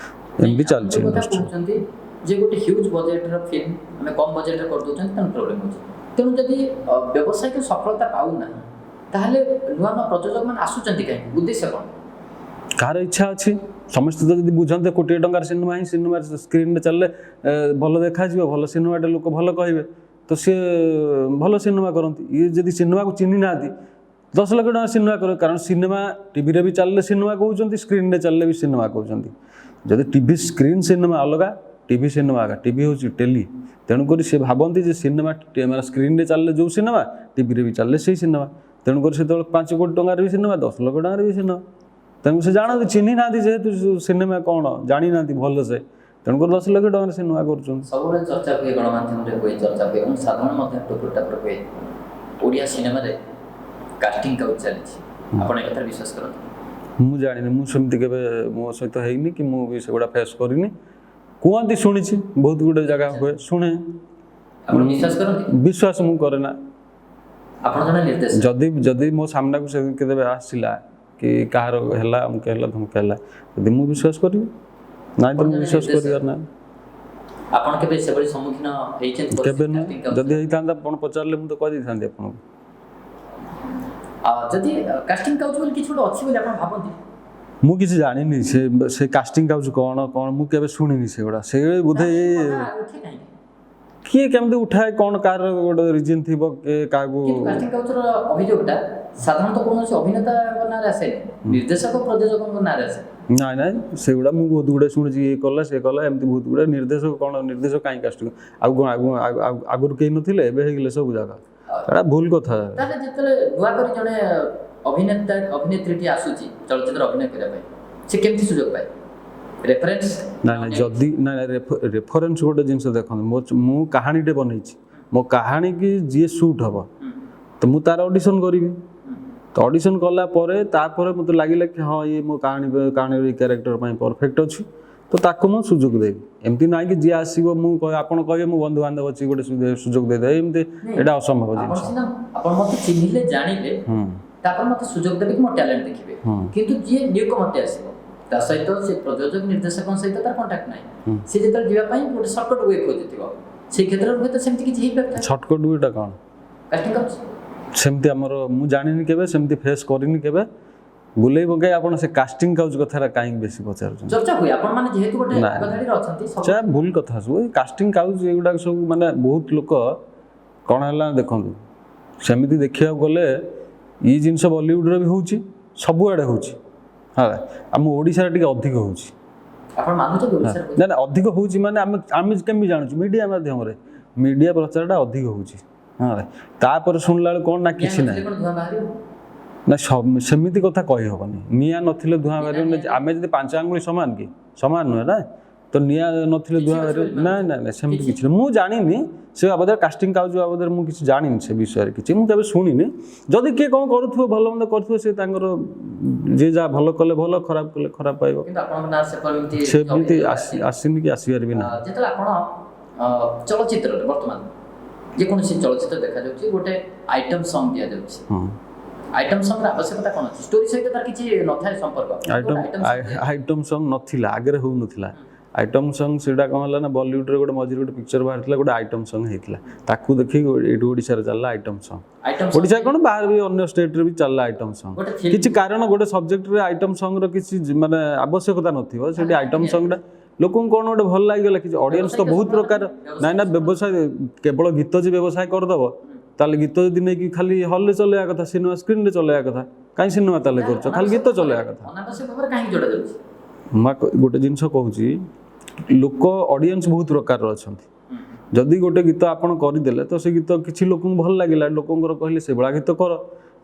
ଏମିତି ଚାଲିଛି ଇଣ୍ଡଷ୍ଟ୍ରି। ଯେ ଗୋଟେ ହ୍ୟୁଜ୍ ବଜେଟ୍ର ଫିଲ୍ମ ଆମେ କମ୍ ବଜେଟ୍ରେ କରିଦେଉଛନ୍ତି ତେଣୁ ପ୍ରୋବ୍ଲେମ୍ ହେଉଛି। ତେଣୁ ଯଦି ବ୍ୟବସାୟିକ ସଫଳତା ପାଉନାହିଁ ତାହେଲେ ନୂଆ ନୂଆ ପ୍ରଯୋଜକମାନେ ଆସୁଛନ୍ତି କାହିଁକି ଉଦ୍ଦେଶ୍ୟ କ'ଣ? କାହାର ଇଚ୍ଛା ଅଛି ସମସ୍ତେ ତ ଯଦି ବୁଝନ୍ତେ କୋଟିଏ ଟଙ୍କାର ସିନେମା ହିଁ ସିନେମା ସ୍କ୍ରିନ୍ରେ ଚାଲିଲେ ଭଲ ଦେଖାଯିବ ଭଲ ସିନେମାଟେ ଲୋକ ଭଲ କହିବେ ତ ସିଏ ଭଲ ସିନେମା କରନ୍ତି। ଇଏ ଯଦି ସିନେମାକୁ ଚିହ୍ନି ନାହାନ୍ତି 10 ଲକ୍ଷ ଟଙ୍କା ସିନେମା କରିବେ କାରଣ ସିନେମା ଟିଭିରେ ବି ଚାଲିଲେ ସିନେମା କହୁଛନ୍ତି ସ୍କ୍ରିନ୍ରେ ଚାଲିଲେ ବି ସିନେମା କହୁଛନ୍ତି। ଯଦି ଟିଭି ସ୍କ୍ରିନ୍ ସିନେମା ଅଲଗା ଟିଭି ସିନେମା ଅଲଗା ଟିଭି ହେଉଛି ଟେଲି ତେଣୁକରି ସେ ଭାବନ୍ତି ଯେ ସିନେମା ମାନେ ସ୍କ୍ରିନ୍ରେ ଚାଲିଲେ ଯେଉଁ ସିନେମା ଟିଭିରେ ବି ଚାଲିଲେ ସେଇ ସିନେମା ତେଣୁକରି ସେତେବେଳେ 5 କୋଟି ଟଙ୍କାର ବି ସିନେମା 10 ଲକ୍ଷ ଟଙ୍କାର ବି ସିନେମା ତେଣୁ ସେ ଜାଣନ୍ତି ଚିହ୍ନି ନାହାନ୍ତି ଯେହେତୁ ସିନେମା କ'ଣ ଜାଣିନାହାନ୍ତି ଭଲସେ ତେଣୁକରି 10 ଲକ୍ଷ ଟଙ୍କାର ସିନେମା କରୁଛନ୍ତି। ସବୁବେଳେ ଚର୍ଚ୍ଚା ହୁଏ ଗଣମାଧ୍ୟମରେ ହୁଏ ଚର୍ଚ୍ଚା ହୁଏ ଏବଂ ସାଧାରଣ ମଧ୍ୟ ଟୋପର ହୁଏ ଓଡ଼ିଆ ସିନେମାରେ କାଷ୍ଟିଂ କାଉଚ୍ ଚାଲିଛି ଆପଣ ଏ କଥାରେ ବିଶ୍ୱାସ କରନ୍ତି? ମୁଁ ଜାଣିନି ମୁଁ ସେମିତି କେବେ ମୋ ସହିତ ହେଇନି କି ମୁଁ ବି ସେଗୁଡ଼ା ଫେସ୍ କରିନି କୁହନ୍ତି ଶୁଣିଛି ବହୁତ ଗୁଡ଼ିଏ ଜାଗା ହୁଏ ଶୁଣେ ଆପଣ ବିଶ୍ୱାସ କରନ୍ତି? ବିଶ୍ୱାସ ମୁଁ କରେ ନା। ଆପଣ ଜଣେ ନିର୍ଦ୍ଦେଶକ ଯଦି ମୋ ସାମ୍ନାକୁ ସେ କେବେ ଆସିଲା कि କାହାର ହେଲା ଅମୁକ ହେଲା ଧମକ ହେଲା ଯଦି ମୁଁ ବିଶ୍ୱାସ କରିବି ନାଇଁ ତ ମୁଁ ବିଶ୍ୱାସ କରିବାର ନାହିଁ ଆପଣ କେବେ ସେଭଳି ସମ୍ମୁଖୀନ ହେଇଛନ୍ତି କେବେ ନୁହେଁ ଯଦି ହେଇଥାନ୍ତା ଆପଣ ପଚାରିଲେ ମୁଁ ତ କହିଦେଇଥାନ୍ତି ଆପଣଙ୍କୁ ଯଦି କାଷ୍ଟିଂ କାଉଚ୍ ବୋଲି କିଛି ଗୋଟେ ଅଛି ବୋଲି ଆପଣ ଭାବନ୍ତି ମୁଁ କିଛି ଜାଣିନି ସେ କାଷ୍ଟିଂ କାଉଚ୍ କ'ଣ କ'ଣ ମୁଁ କେବେ ଶୁଣିନି ସେଗୁଡ଼ା ସେ ବୋଧେ ଉଠେ କାହିଁକି କିଏ କେମିତି ଉଠାଏ କ'ଣ କାହାର ଗୋଟେ ରିଜିନ୍ ଥିବ କିଏ କାହାକୁ କିନ୍ତୁ କାଷ୍ଟିଂ କାଉଚର ଅଭିଯୋଗଟା ସାଧାରଣତଃ କୌଣସି ଅଭିନେତାଙ୍କ ନାଁରେ ଆସେନି ନିର୍ଦ୍ଦେଶକ ପ୍ରଯୋଜକଙ୍କ ନାଁରେ ଆସେ ନାଇଁ ନାଇଁ ସେଗୁଡ଼ା ମୁଁ ବହୁତ ଗୁଡ଼େ ଶୁଣିଛି ଇଏ କଲା ସେ କଲା ଏମିତି ବହୁତ ଗୁଡ଼େ ନିର୍ଦ୍ଦେଶକ କ'ଣ ନିର୍ଦ୍ଦେଶକ କାହିଁ କାଷ୍ଟିଂ ଆଉ କ'ଣ ଆଗରୁ କେହି ନଥିଲେ ଏବେ ହେଇଗଲେ ସବୁ ଜାଗା ଏଇଟା ଭୁଲ କଥା ତାହେଲେ ଯେତେବେଳେ ନୂଆ କରି ଜଣେ ଅଭିନେତ୍ରୀଟି ଆସୁଛି ଚଳଚ୍ଚିତ୍ର ଅଭିନୟ କରିବା ପାଇଁ ସେ କେମିତି ସୁଯୋଗ ପାଏ ରେଫରେନ୍ସ ନାଇଁ ନାଇଁ ଯଦି ନାଇଁ ରେଫରେନ୍ସ ଗୋଟେ ଜିନିଷ ଦେଖନ୍ତୁ ମୁଁ କାହାଣୀଟେ ବନେଇଛି ମୋ କାହାଣୀ କି ଯିଏ ସୁଟ୍ ହବ ତ ମୁଁ ତାର ଅଡିସନ୍ କରିବି ତ ଅଡିସନ୍ କଲା ପରେ ତାପରେ ମୋତେ ଲାଗିଲା କି ହଁ ଇଏ ମୋ କାହାଣୀର ଏଇ କ୍ୟାରେକ୍ଟର ପାଇଁ ପରଫେକ୍ଟ ଅଛି ତ ତାକୁ ମୁଁ ସୁଯୋଗ ଦେବି ଏମିତି ନାହିଁ କି ଯିଏ ଆସିବ ମୁଁ ଆପଣ କହିବେ ମୋ ବନ୍ଧୁବାନ୍ଧବ ଅଛି ଗୋଟେ ସୁଯୋଗ ଦେଇଦେବେ ଏମିତି ଏଇଟା ଅସମ୍ଭବ ଜିନିଷ ଆପଣ ମୋତେ ଚିହ୍ନିଲେ ଜାଣିଲେ ତାପରେ ମୋତେ ସୁଯୋଗ ଦେବେ କି ମୋ ଟ୍ୟାଲେଣ୍ଟ ଦେଖିବେ କିନ୍ତୁ ଯିଏ ନ୍ୟୁକମର୍ଟେ ଆସିବ ତା ସହିତ ସେ ପ୍ରଯୋଜକ ନିର୍ଦ୍ଦେଶକଙ୍କ ସହିତ ତାର କଣ୍ଟାକ୍ଟ ନାହିଁ ସେ ଯେତେବେଳେ ଯିବା ପାଇଁ ଗୋଟେ ସର୍ଟକଟ୍ ୱେ ଖୋଜୁଥିବ ସେଇ କ୍ଷେତ୍ରରେ ହୁଏତ ସେମିତି କିଛି ହେଇପାରିଥାଏ ସର୍ଟକଟ୍ ୱେଟା କ'ଣ କାଷ୍ଟିଂ କାଉଚ୍ ସେମିତି ଆମର ମୁଁ ଜାଣିନି କେବେ ସେମିତି ଫେସ୍ କରିନି କେବେ ବୁଲେଇ ପକାଇ ଆପଣ ସେ କାଷ୍ଟିଂ କାଉଚ୍ କଥାଟା କାହିଁକି ବେଶୀ ପଚାରୁଛନ୍ତି ଚର୍ଚ୍ଚା ହୁଏ ଆପଣମାନେ ଯେହେତୁ ଗୋଟେ ଆଗଧାଡ଼ିରେ ଅଛନ୍ତି ସେ ଭୁଲ କଥା ସବୁ ଏଇ କାଷ୍ଟିଂ କାଉଚ୍ ଏଗୁଡ଼ାକ ସବୁ ମାନେ ବହୁତ ଲୋକ କ'ଣ ହେଲା ଦେଖନ୍ତୁ ସେମିତି ଦେଖିବାକୁ ଗଲେ ଏଇ ଜିନିଷ ବଲିଉଡ଼ରେ ବି ହେଉଛି ସବୁଆଡ଼େ ହେଉଛି ହେଲା ଆମ ଓଡ଼ିଶାରେ ଟିକେ ଅଧିକ ହେଉଛି ଆପଣ ମାନୁଛନ୍ତି ଓଡ଼ିଶାରେ ନା ନା ଅଧିକ ହେଉଛି ମାନେ ଆମେ କେମିତି ଜାଣୁଛୁ ମିଡ଼ିଆ ମାଧ୍ୟମରେ ମିଡ଼ିଆ ପ୍ରଚାରଟା ଅଧିକ ହେଉଛି ହଁ ତାପରେ ଶୁଣିଲା ବେଳକୁ କ'ଣ ନା କିଛି ନାହିଁ ନା ସେମିତି କଥା କହିହେବନି ନିଆଁ ନଥିଲେ ଧୂଆଁ ବାହାରିବନି ଆମେ ଯଦି 5 ଆଙ୍ଗୁଳି ସମାନ କି ସମାନ ନୁହେଁ ନା ତ ନିଆଁ ନଥିଲେ ଧୂଆଁ ବାହାରିବ ନାଇଁ ନାଇଁ ନାଇଁ ସେମିତି କିଛି ନାହିଁ ମୁଁ ଜାଣିନି ସେ ବାବଦରେ କାଷ୍ଟିଂ କାଉଚ୍ ବାବଦରେ ମୁଁ କିଛି ଜାଣିନି ସେ ବିଷୟରେ କିଛି ମୁଁ କେବେ ଶୁଣିନି ଯଦି କିଏ କ'ଣ କରୁଥିବ ଭଲ ମନ୍ଦ କରୁଥିବ ସେ ତାଙ୍କର ଯିଏ ଯାହା ଭଲ କଲେ ଭଲ ଖରାପ କଲେ ଖରାପ ପାଇବ ସେମିତି ଆସିନି କି ଆସିବାର ବି ନାହିଁ ଯେତେବେଳେ ଆପଣ ଚଳଚ୍ଚିତ୍ରରେ ବର୍ତ୍ତମାନ ଯେକୌଣସି ଚଳଚ୍ଚିତ୍ର ଦେଖାଯାଉଛି ଗୋଟେ ଆଇଟମ୍ ସଙ୍ଗ୍ ଦିଆଯାଉଛି ଆଇଟମ୍ ସଙ୍ଗ୍ର ଆବଶ୍ୟକତା କ'ଣ ଅଛି ଷ୍ଟୋରି ସହିତ ତାର କିଛି ନଥାଏ ସମ୍ପର୍କ ଆଇଟମ୍ ସଙ୍ଗ୍ ନଥିଲା ଆଗରେ ହେଉନଥିଲା ଆଇଟମ୍ ସଙ୍ଗ୍ ସେଇଟା କ'ଣ ହେଲା ନା ବଲିଉଡ଼ରେ ଗୋଟେ ମଝିରେ ଗୋଟେ ପିକ୍ଚର ବାହାରିଥିଲା ଗୋଟେ ଆଇଟମ୍ ସଙ୍ଗ୍ ହେଇଥିଲା ତାକୁ ଦେଖିକି ଏଇଠି ଓଡ଼ିଶାରେ ଚାଲିଲା ଆଇଟମ୍ ସଙ୍ଗ୍ ଓଡ଼ିଶା କ'ଣ ବାହାରେ ବି ଅନ୍ୟ ଷ୍ଟେଟ୍ରେ ବି ଚାଲିଲା ଆଇଟମ୍ ସଙ୍ଗ୍ କିଛି କାରଣ ଗୋଟେ ସବଜେକ୍ଟରେ ଆଇଟମ୍ ସଙ୍ଗ୍ର କିଛି ମାନେ ଆବଶ୍ୟକତା ନଥିବ ସେଠି ଆଇଟମ୍ ସଙ୍ଗ୍ଟା ଲୋକଙ୍କୁ କ'ଣ ଗୋଟେ ଭଲ ଲାଗିଗଲା କିଛି ଅଡ଼ିଏନ୍ସ ତ ବହୁତ ପ୍ରକାର ନାଇଁ ନା ବ୍ୟବସାୟ କେବଳ ଗୀତ ଯେ ବ୍ୟବସାୟ କରିଦେବ ତାହେଲେ ଗୀତ ଯଦି ନେଇକି ଖାଲି ହଲ୍ରେ ଚଲେଇବା କଥା ସିନେମା ସ୍କ୍ରିନ୍ରେ ଚଲେଇବା କଥା କାହିଁ ସିନେମା ତାହେଲେ କରୁଛ ଖାଲି ଗୀତ ଚଲେଇବା କଥା ମୁଁ ଗୋଟେ ଜିନିଷ କହୁଛି ଲୋକ ଅଡ଼ିଏନ୍ସ ବହୁତ ପ୍ରକାରର ଅଛନ୍ତି ଯଦି ଗୋଟେ ଗୀତ ଆପଣ କରିଦେଲେ ତ ସେ ଗୀତ କିଛି ଲୋକଙ୍କୁ ଭଲ ଲାଗିଲା ଲୋକଙ୍କର କହିଲେ ସେଭଳିଆ ଗୀତ କର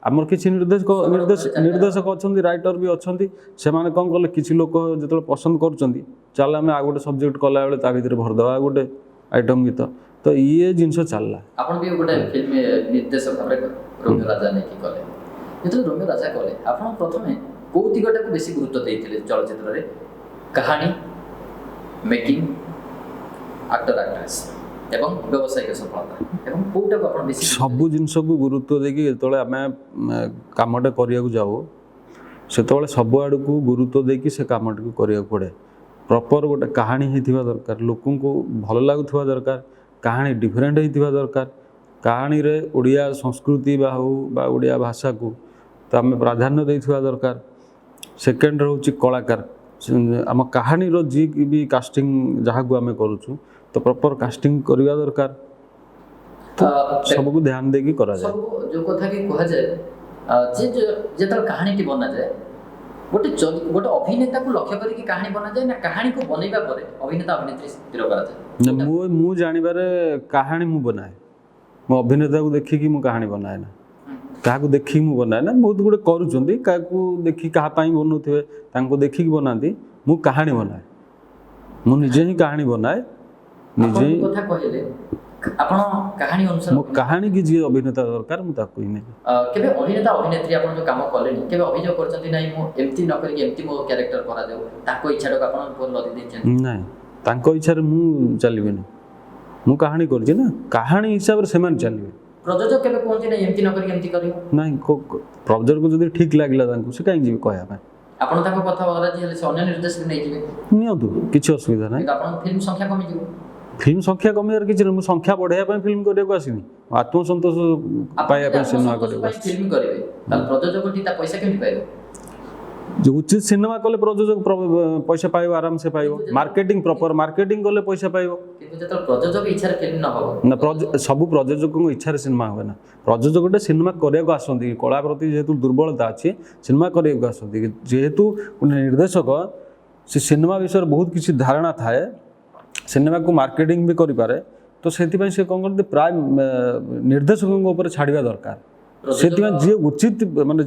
ଆମର କିଛି ନିର୍ଦ୍ଦେଶକ ଅଛନ୍ତି ରାଇଟର ବି ଅଛନ୍ତି ସେମାନେ କ'ଣ କଲେ କିଛି ଲୋକ ଯେତେବେଳେ ପସନ୍ଦ କରୁଛନ୍ତି ଚାଲ ଆମେ ଆଉ ଗୋଟେ ସବଜେକ୍ଟ କଲାବେଳେ ତା ଭିତରେ ଭରିଦେବା ଗୋଟେ ଆଇଟମ୍ ଗୀତ ତ ଇଏ ଜିନିଷ ଚାଲିଲା ଆପଣ ବି ଗୋଟେ ଫିଲ୍ମ ନିର୍ଦ୍ଦେଶକ ଭାବରେ ରୋମିଓ ରାଜା ନେଇକି କଲେ ଯେତେବେଳେ ରୋମିଓ ରାଜା କଲେ ଆପଣ ପ୍ରଥମେ କେଉଁ ଦିଗଟାକୁ ବେଶୀ ଗୁରୁତ୍ୱ ଦେଇଥିଲେ ଚଳଚ୍ଚିତ୍ରରେ କାହାଣୀ ମେକିଂ ଆକ୍ଟର ଆକ୍ଟ୍ରେସ୍ ଏବଂ ବ୍ୟବସାୟିକ ସଫଳତା ଏବଂ କେଉଁଟାକୁ ଆପଣ ବେଶୀ ସବୁ ଜିନିଷକୁ ଗୁରୁତ୍ୱ ଦେଇକି ଯେତେବେଳେ ଆମେ କାମଟା କରିବାକୁ ଯାଉ ସେତେବେଳେ ସବୁଆଡ଼କୁ ଗୁରୁତ୍ୱ ଦେଇକି ସେ କାମଟିକୁ କରିବାକୁ ପଡ଼େ ପ୍ରପର୍ ଗୋଟେ କାହାଣୀ ହେଇଥିବା ଦରକାର ଲୋକଙ୍କୁ ଭଲ ଲାଗୁଥିବା ଦରକାର କାହାଣୀ ଡିଫରେଣ୍ଟ ହେଇଥିବା ଦରକାର କାହାଣୀରେ ଓଡ଼ିଆ ସଂସ୍କୃତି ବା ହଉ ବା ଓଡ଼ିଆ ଭାଷାକୁ ତ ଆମେ ପ୍ରାଧାନ୍ୟ ଦେଇଥିବା ଦରକାର ସେକେଣ୍ଡ ହେଉଛି କଳାକାର ଆମ କାହାଣୀର ଯିଏ ବି କାଷ୍ଟିଂ ଯାହାକୁ ଆମେ କରୁଛୁ ତ ପ୍ରପର୍ କାଷ୍ଟିଂ କରିବା ଦରକାର ସବୁକୁ ଧ୍ୟାନ ଦେଇକି କରାଯାଏ ଯେଉଁ କଥା କି କୁହାଯାଏ ଯେ ଯେତେବେଳେ କାହାଣୀଟି ବନାଯାଏ ଗୋଟେ ଅଭିନେତାକୁ ଲକ୍ଷ୍ୟ କରିକି କାହାଣୀ ବନାଯାଏ ନା କାହାଣୀକୁ ବନେଇବା ପରେ ଅଭିନେତା ଅଭିନେତ୍ରୀ ସ୍ଥିର କରାଯାଏ ମୁଁ ଜାଣିବାରେ କାହାଣୀ ମୁଁ ବନାଏ ମୋ ଅଭିନେତାକୁ ଦେଖିକି ମୁଁ କାହାଣୀ ବନାଏ ନା କାହାକୁ ଦେଖିକି ମୁଁ ବନାଏ ନା ବହୁତ ଗୁଡ଼େ କରୁଛନ୍ତି କାହାକୁ ଦେଖି କାହା ପାଇଁ ବନଉଥିବେ ତାଙ୍କୁ ଦେଖିକି ବନାନ୍ତି ମୁଁ କାହାଣୀ ବନାଏ ମୁଁ ନିଜେ ହିଁ କାହାଣୀ ବନାଏ ନିଜେ ହିଁ କଥା କହିଲେ ଆପଣ କାହାଣୀ ଅନୁସାରେ ମୋ କାହାଣୀ କି ଯିଏ ଅଭିନେତା ଦରକାର ମୁଁ ତାକୁ ହିଁ ନେବି କେବେ ଅଭିନେତା ଅଭିନେତ୍ରୀ ଆପଣ ଯେଉଁ କାମ କଲେଣି କେବେ ଅଭିଯୋଗ କରିଛନ୍ତି ନାଇଁ ମୁଁ ଏମିତି ନ କରିକି ଏମିତି ମୋ କ୍ୟାରେକ୍ଟର କରାଯାଉ ତାଙ୍କ ଇଚ୍ଛାଟାକୁ ଆପଣ ଉପରେ ଲଦି ଦେଇଛନ୍ତି ନାଇଁ ତାଙ୍କ ଇଚ୍ଛାରେ ମୁଁ ଚାଲିବିନି ମୁଁ କାହାଣୀ କରିଛି ନା କାହାଣୀ ହିସାବରେ ସେମାନେ ଚାଲିବେ ପ୍ରଯୋଜକ କେବେ କୁହନ୍ତି ନା ଏମିତି ନ କରିକି ଏମିତି କରିବ? ନାଇଁ ପ୍ରଯୋଜକ ଯଦି ଠିକ୍ ଲାଗିଲା ତାଙ୍କୁ ସେ କାହିଁକି ଯିବେ କହିବା ପାଇଁ? ଆପଣ ତାଙ୍କ କଥା ଅରାଜି ହେଲେ ସେ ଅନ୍ୟ ନିର୍ଦ୍ଦେଶକ ନେଇଯିବେ, ନିଅନ୍ତୁ, କିଛି ଅସୁବିଧା ନାହିଁ। କିନ୍ତୁ ଆପଣଙ୍କ ଫିଲ୍ମ ସଂଖ୍ୟା କମିଯିବ। ଫିଲ୍ମ ସଂଖ୍ୟା କମିବାର କିଛି ନାହିଁ, ମୁଁ ସଂଖ୍ୟା ବଢ଼ାଇବା ପାଇଁ ଫିଲ୍ମ କରିବାକୁ ଆସିନି, ଆତ୍ମସନ୍ତୋଷ ପାଇବା ପାଇଁ ସିନେମା କରିବାକୁ ଆସିଛି। ଫିଲ୍ମ କରିବେ ତାହେଲେ ପ୍ରଯୋଜକଟି ତା ପଇସା କେମିତି ପାଇବ? जो उचित सिनेमा कले प्रयोजक पैसा पाइब आराम से पाइब, मार्केटिंग प्रॉपर मार्केटिंग कले पैसा पाइब। किंतु जत प्रयोजक इच्छा फिल्म न हो ना सब प्रयोजक इच्छा सिनेमा हुए ना, प्रयोजक सिनेमा करने आसती कला प्रति जेहेतु दुर्बलता अच्छी सिनेमा करने आसती, जेहेतु गोटे निर्देशक से सिनेमा विषय बहुत किसी धारणा थाए, सिनेमा को मार्केटिंग भी करें, तो से कौन करते प्राय निर्देशकों छाड़ा दरकार। से जी उचित माने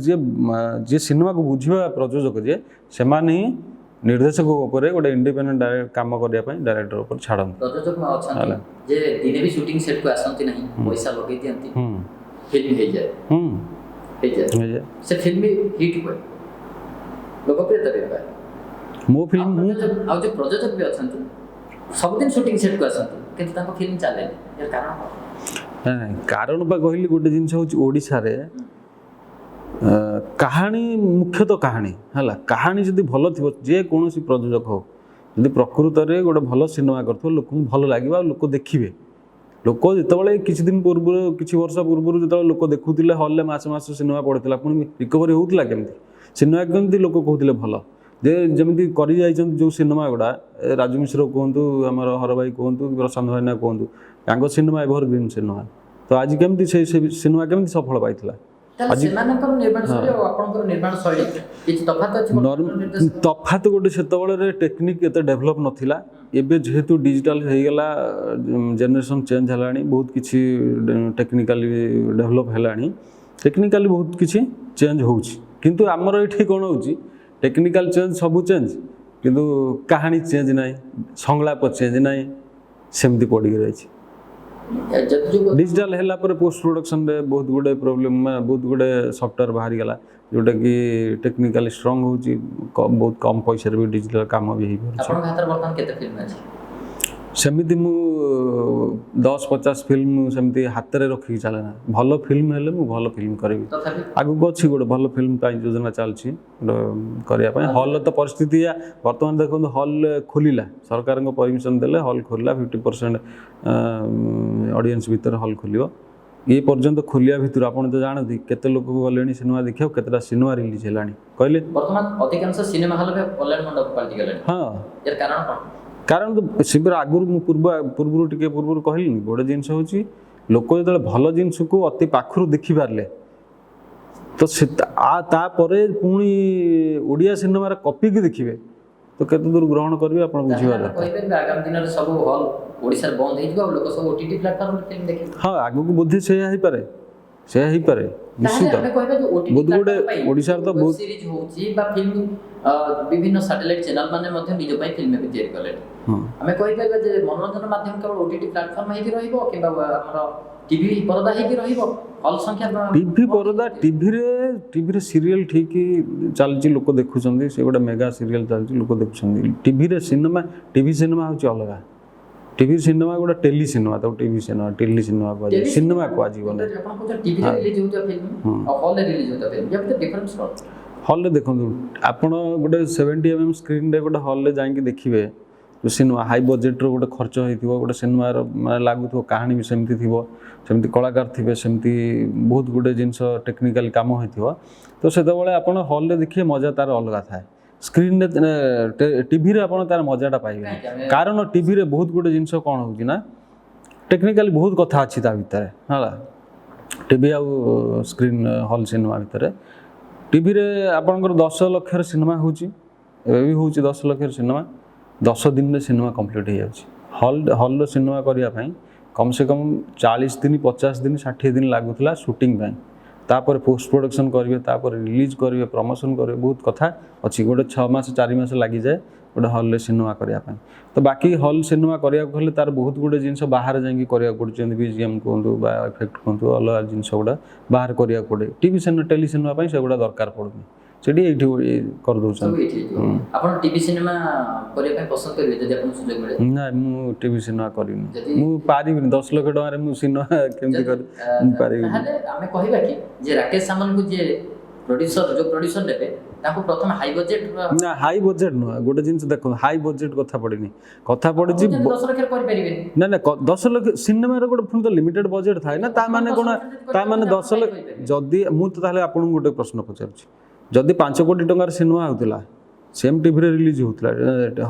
जी सिनेमा को बुझा प्रयोजक जे से ही निर्देशक गोटे इंडिपेंडेंट काम करने डायरेक्टर ऊपर छाड़ प्रयोजक अच्छा जे दिने भी शूटिंग सेट को आसंती नहीं, पैसा लगे दियंती, फिल्म हे जाए से फिल्म हिट हुए लोकप्रियता भी पाए। मो फिल्म आ जो प्रयोजक भी अच्छा सब दिन शूटिंग सेट को आसंती किंतु ताको फिल्म चले यार कारण नहीं कारण बा कहली गोटे जिनस हूँ ओडिशा रे कहानी मुख्यतः कहानी है कहानी जदि भल थी जे कौन प्रयोजक हो जदि प्रकृत में गोटे भल सिनेमा कर लोक भल लगे लोक देखिए, लोक जिते किसी दिन पूर्व किसी वर्ष पूर्व जो लोक देखुले हॉल में मास मास सिनेमा पड़ता पुणी रिकवरी होता केमती सिनेमा केमती लोक कहते भल जे जमी कर जो सिनेमा गुड़ा राजू मिश्र कहतु आम हर भाई कहतु प्रशांत भाईना कहतु तांको सिनेमा एवरग्रीन सिनेमा, तो आज केमती से सिनेमा केमती सफल पाइथिला तफात गोटे से टेक्निक एत डेभलप नाला, एबे जेहेतु डिजिटल हो गला जेनरेशन चेंज है बहुत किसी टेक्निकाली डेभलप है, टेक्निकाली बहुत किसी चेंज होउछि, किंतु आमर ये कौन हो टेक्निकल चेंज सब चेंज किंतु कहानी चेंज नाई, संलाप चेंज नाई, सेमती पड़ी रही। डिजिटल है पोस्ट प्रोडक्शन रे बहुत गुड़े प्रोब्लेम बहुत गुड़े सॉफ्टवेयर बाहरी गला जोटा कि टेक्निकली स्ट्रांग होची, बहुत कम पैसा भी डिजिटल काम भी सेमती मु 10-50 फिल्म सेमती हाथ में रखिक चले ना, भल फिल्म हेले मु भल फिल्म करी आगु अच्छी गोटे भल फिल्म योजना चलती करने हॉल तो परिस्थिति बर्तमान देखो हॉल खोलिला सरकार परमिशन देले हॉल खोलिला 50% ऑडियंस भीतर हॉल खोलियो ये पर्यंत खोलिया भितर आप तो जानती केते लोक गले सिनेमा देखा केतेटा सिनेमा रिलीज है कहले वर्तमान अधिकांश सिनेमा हॉल में ऑनलाइन मंडप पलटि गले। हां यार कारण कोन कारण तो शिविर आगुरी पूर्व टे पूर्व कहली गोटे जिनस हूँ लोक जो भल जिनस को अति पाखु देखी पारे तो पुणी ओडिया सिनेमार कॉपी की देखिए तो केते दूर ग्रहण करेंगे आप बुझे आगामी दिन सब हॉल ओडिसा बंद हो लोक सब ओटीटी प्लेटफॉर्म फिल्म देखिए। हाँ आगु को बुद्धि से ही पारे निश्चित बहुत गुडे ओडिसा तो बहुत सीरीज होची बा फिल्म विभिन्न सैटेलाइट चैनल माने मध्ये निज पई फिल्म भी तैयार करले हमें कहि परबा जे मनोरंजन माध्यम केवल ओटीटी प्लेटफॉर्म हेकि रहिबो किबा हमर टीवी पर्दा हेकि रहिबो हॉल संख्या टीवी पर्दा टीवी रे सीरियल ठीक चलची लोक देखुछंदी से गोटे मेगा सीरियल चलची लोक देखुछंदी टीवी रे सिनेमा टीवी सिनेमा होची अलगा टीवी सिनेमा गोटे टेली सिनेमा तो टीवी सिनेमा को सिनेमा को आजीवन टीवी रे रिलीज होता फिल्म और हॉल रे रिलीज होता फिल्म या डिफरेंस कौन हॉल रे देखंतु आपण गोटे 70 mm स्क्रीन रे गोटे हॉल रे जाई के देखिबे जो सिनेमा हाई बजेट रो गोटे खर्च होइथिबो गोटे सिनेमा रो माने लागुथो कहानी भी सेमती थिबो सेमती कलाकार थिबे सेमती बहुत गुडे जिंस टेक्निकल काम होइथिबो तो सेते बेले आपण हॉल रे देखिए मजा तार अलगा थाए स्क्रीन टीवी रे आपण तार मजाटा पाइबे कारण टीवी रे बहुत गुडे जिंस कोन होउची ना टेक्निकली बहुत कथा अछि ता भितर हला टीवी आ स्क्रीन हॉल सिनेमा भितर टीवी रे आपनकर 10 लाख सिनेमा होउची एबे भी होउची 10 लाख सिनेमा 10 दिन में सिनेमा कंप्लीट हो जाउची हॉल सिनेमा करिया पई कम से कम 40 दिन 50 दिन 60 दिन लागुला शूटिंग पई तापर पोस्ट प्रोडक्शन करेंगे तापर रिलीज करेंगे प्रमोशन करेंगे बहुत कथा अच्छी गोटे 6 मास 4 मास लगी जाए गोटे हॉल सिनेमा करने तो बाकी हॉल सिनेमा करने तार बहुत गुडे जिनस बाहर जाकि कराया पड़े बीजीएम कहतु इफेक्ट कहतु अलग जिनस गुड़ा बाहर कराया पड़े टीवी सिनेमा टेली सिनेमा से गुड़ा दरकार पड़ुनी ସେଠି ଏଇଠି ସବୁ କରିଦେଉଛନ୍ତି। ଏଇଠି ହେଇଯିବ। ଆପଣ ଟିଭି ସିନେମା କରିବା ପାଇଁ ପସନ୍ଦ କରିବେ ଯଦି ଆପଣଙ୍କୁ ସୁଯୋଗ ମିଳେ? ନାଇଁ ମୁଁ ଟିଭି ସିନେମା କରିନି, ଯଦି- ମୁଁ ପାରିବିନି। 10 ଲକ୍ଷ ଟଙ୍କାରେ ମୁଁ ସିନେମା କେମିତି କରିବି, ମୁଁ ପାରିବିନି। ତାହେଲେ ଆମେ କହିବା କି ଯେ ରାକେଶ ସାମନ୍ତଙ୍କୁ ଯିଏ ଯୋଉ ପ୍ରଡ୍ୟୁସର ନେବେ ତାଙ୍କୁ ପ୍ରଥମେ ହାଇ ବଜେଟ୍ ନା ହାଇ ବଜେଟ୍ ନୁହଁ, ଗୋଟେ ଜିନିଷ ଦେଖନ୍ତୁ, ହାଇ ବଜେଟ୍ କଥା ପଡ଼ିନି, କଥା ପଡ଼ିଛି 10 ଲକ୍ଷରେ କରିପାରିବେନି। ନା ନା 10 ଲକ୍ଷ ସିନେମାର ଗୋଟେ ପୁଣି ତ ଲିମିଟେଡ୍ ବଜେଟ୍ ଥାଏ ନା, ତା ମାନେ କ'ଣ, ତା ମାନେ 10 ଲକ୍ଷ। ଯଦି ମୁଁ ତ ତାହେଲେ ଆପଣଙ୍କୁ ଗୋଟେ ପ୍ରଶ୍ନ ପଚାରୁଛି, ଯଦି 5 କୋଟି ଟଙ୍କାର ସିନେମା ହେଉଥିଲା, ସେମ୍ ଟିଭିରେ ରିଲିଜ୍ ହେଉଥିଲା,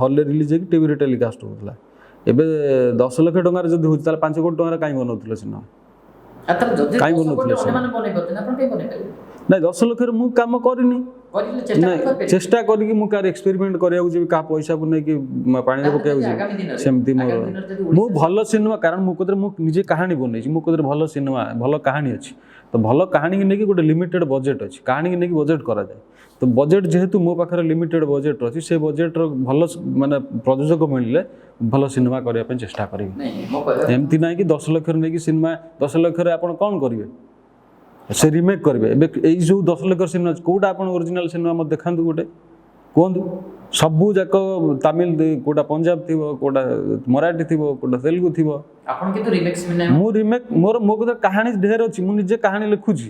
ହଲ୍ରେ ରିଲିଜ୍ ହେଇକି ଟିଭିରେ ଟେଲିକାଷ୍ଟ ହେଉଥିଲା, ଏବେ 10 ଲକ୍ଷ ଟଙ୍କାର ଯଦି ହେଉଛି ତାହେଲେ 5 କୋଟି ଟଙ୍କାର କାହିଁ ବନଉଥିଲେ ସିନେମା? କାହିଁ ବନଉଥିଲେ ସିନେମା? ନାଇଁ 10 ଲକ୍ଷରେ ମୁଁ କାମ କରିନି, ନାଇଁ ଚେଷ୍ଟା କରିକି ମୁଁ କାହାର ଏକ୍ସପେରିମେଣ୍ଟ କରିବାକୁ ଯିବି, କାହା ପଇସାକୁ ନେଇକି ପାଣିରେ ପକାଇବାକୁ ଯିବି, ସେମିତି ମୋର ମୁଁ ଭଲ ସିନେମା, କାରଣ ମୋ କତିରେ ମୁଁ ନିଜେ କାହାଣୀ ବନେଇଛି, ମୋ କତିରେ ଭଲ ସିନେମା ଭଲ କାହାଣୀ ଅଛି, ତ ଭଲ କାହାଣୀକି ନେଇକି ଗୋଟେ ଲିମିଟେଡ୍ ବଜେଟ୍ ଅଛି, କାହାଣୀକି ନେଇକି ବଜେଟ୍ କରାଯାଏ। ତ ବଜେଟ୍ ଯେହେତୁ ମୋ ପାଖରେ ଲିମିଟେଡ୍ ବଜେଟ୍ ଅଛି, ସେ ବଜେଟ୍ର ଭଲ ମାନେ ପ୍ରଯୋଜକ ମିଳିଲେ ଭଲ ସିନେମା କରିବା ପାଇଁ ଚେଷ୍ଟା କରିବି। ଏମିତି ନାହିଁ କି 10 ଲକ୍ଷରେ ନେଇକି ସିନେମା, 10 ଲକ୍ଷରେ ଆପଣ କ'ଣ କରିବେ, ସେ ରିମେକ୍ କରିବେ। ଏବେ ଏଇ ଯେଉଁ 10 ଲକ୍ଷ ସିନେମା କେଉଁଟା ଆପଣ ଓରିଜିନାଲ ସିନେମା ମୋତେ ଦେଖାନ୍ତୁ, ଗୋଟେ କୁହନ୍ତୁ। ସବୁ ଯାକ ତାମିଲ, କେଉଁଟା ପଞ୍ଜାବ ଥିବ, କେଉଁଟା ମରାଠୀ ଥିବ, କେଉଁଟା ତେଲୁଗୁ ଥିବ। ଆପଣ କିନ୍ତୁ ରିମେକ୍ ମୁଁ ରିମେକ୍ ମୋ କତିରେ କାହାଣୀ ଢେର ଅଛି, ମୁଁ ନିଜେ କାହାଣୀ ଲେଖୁଛି।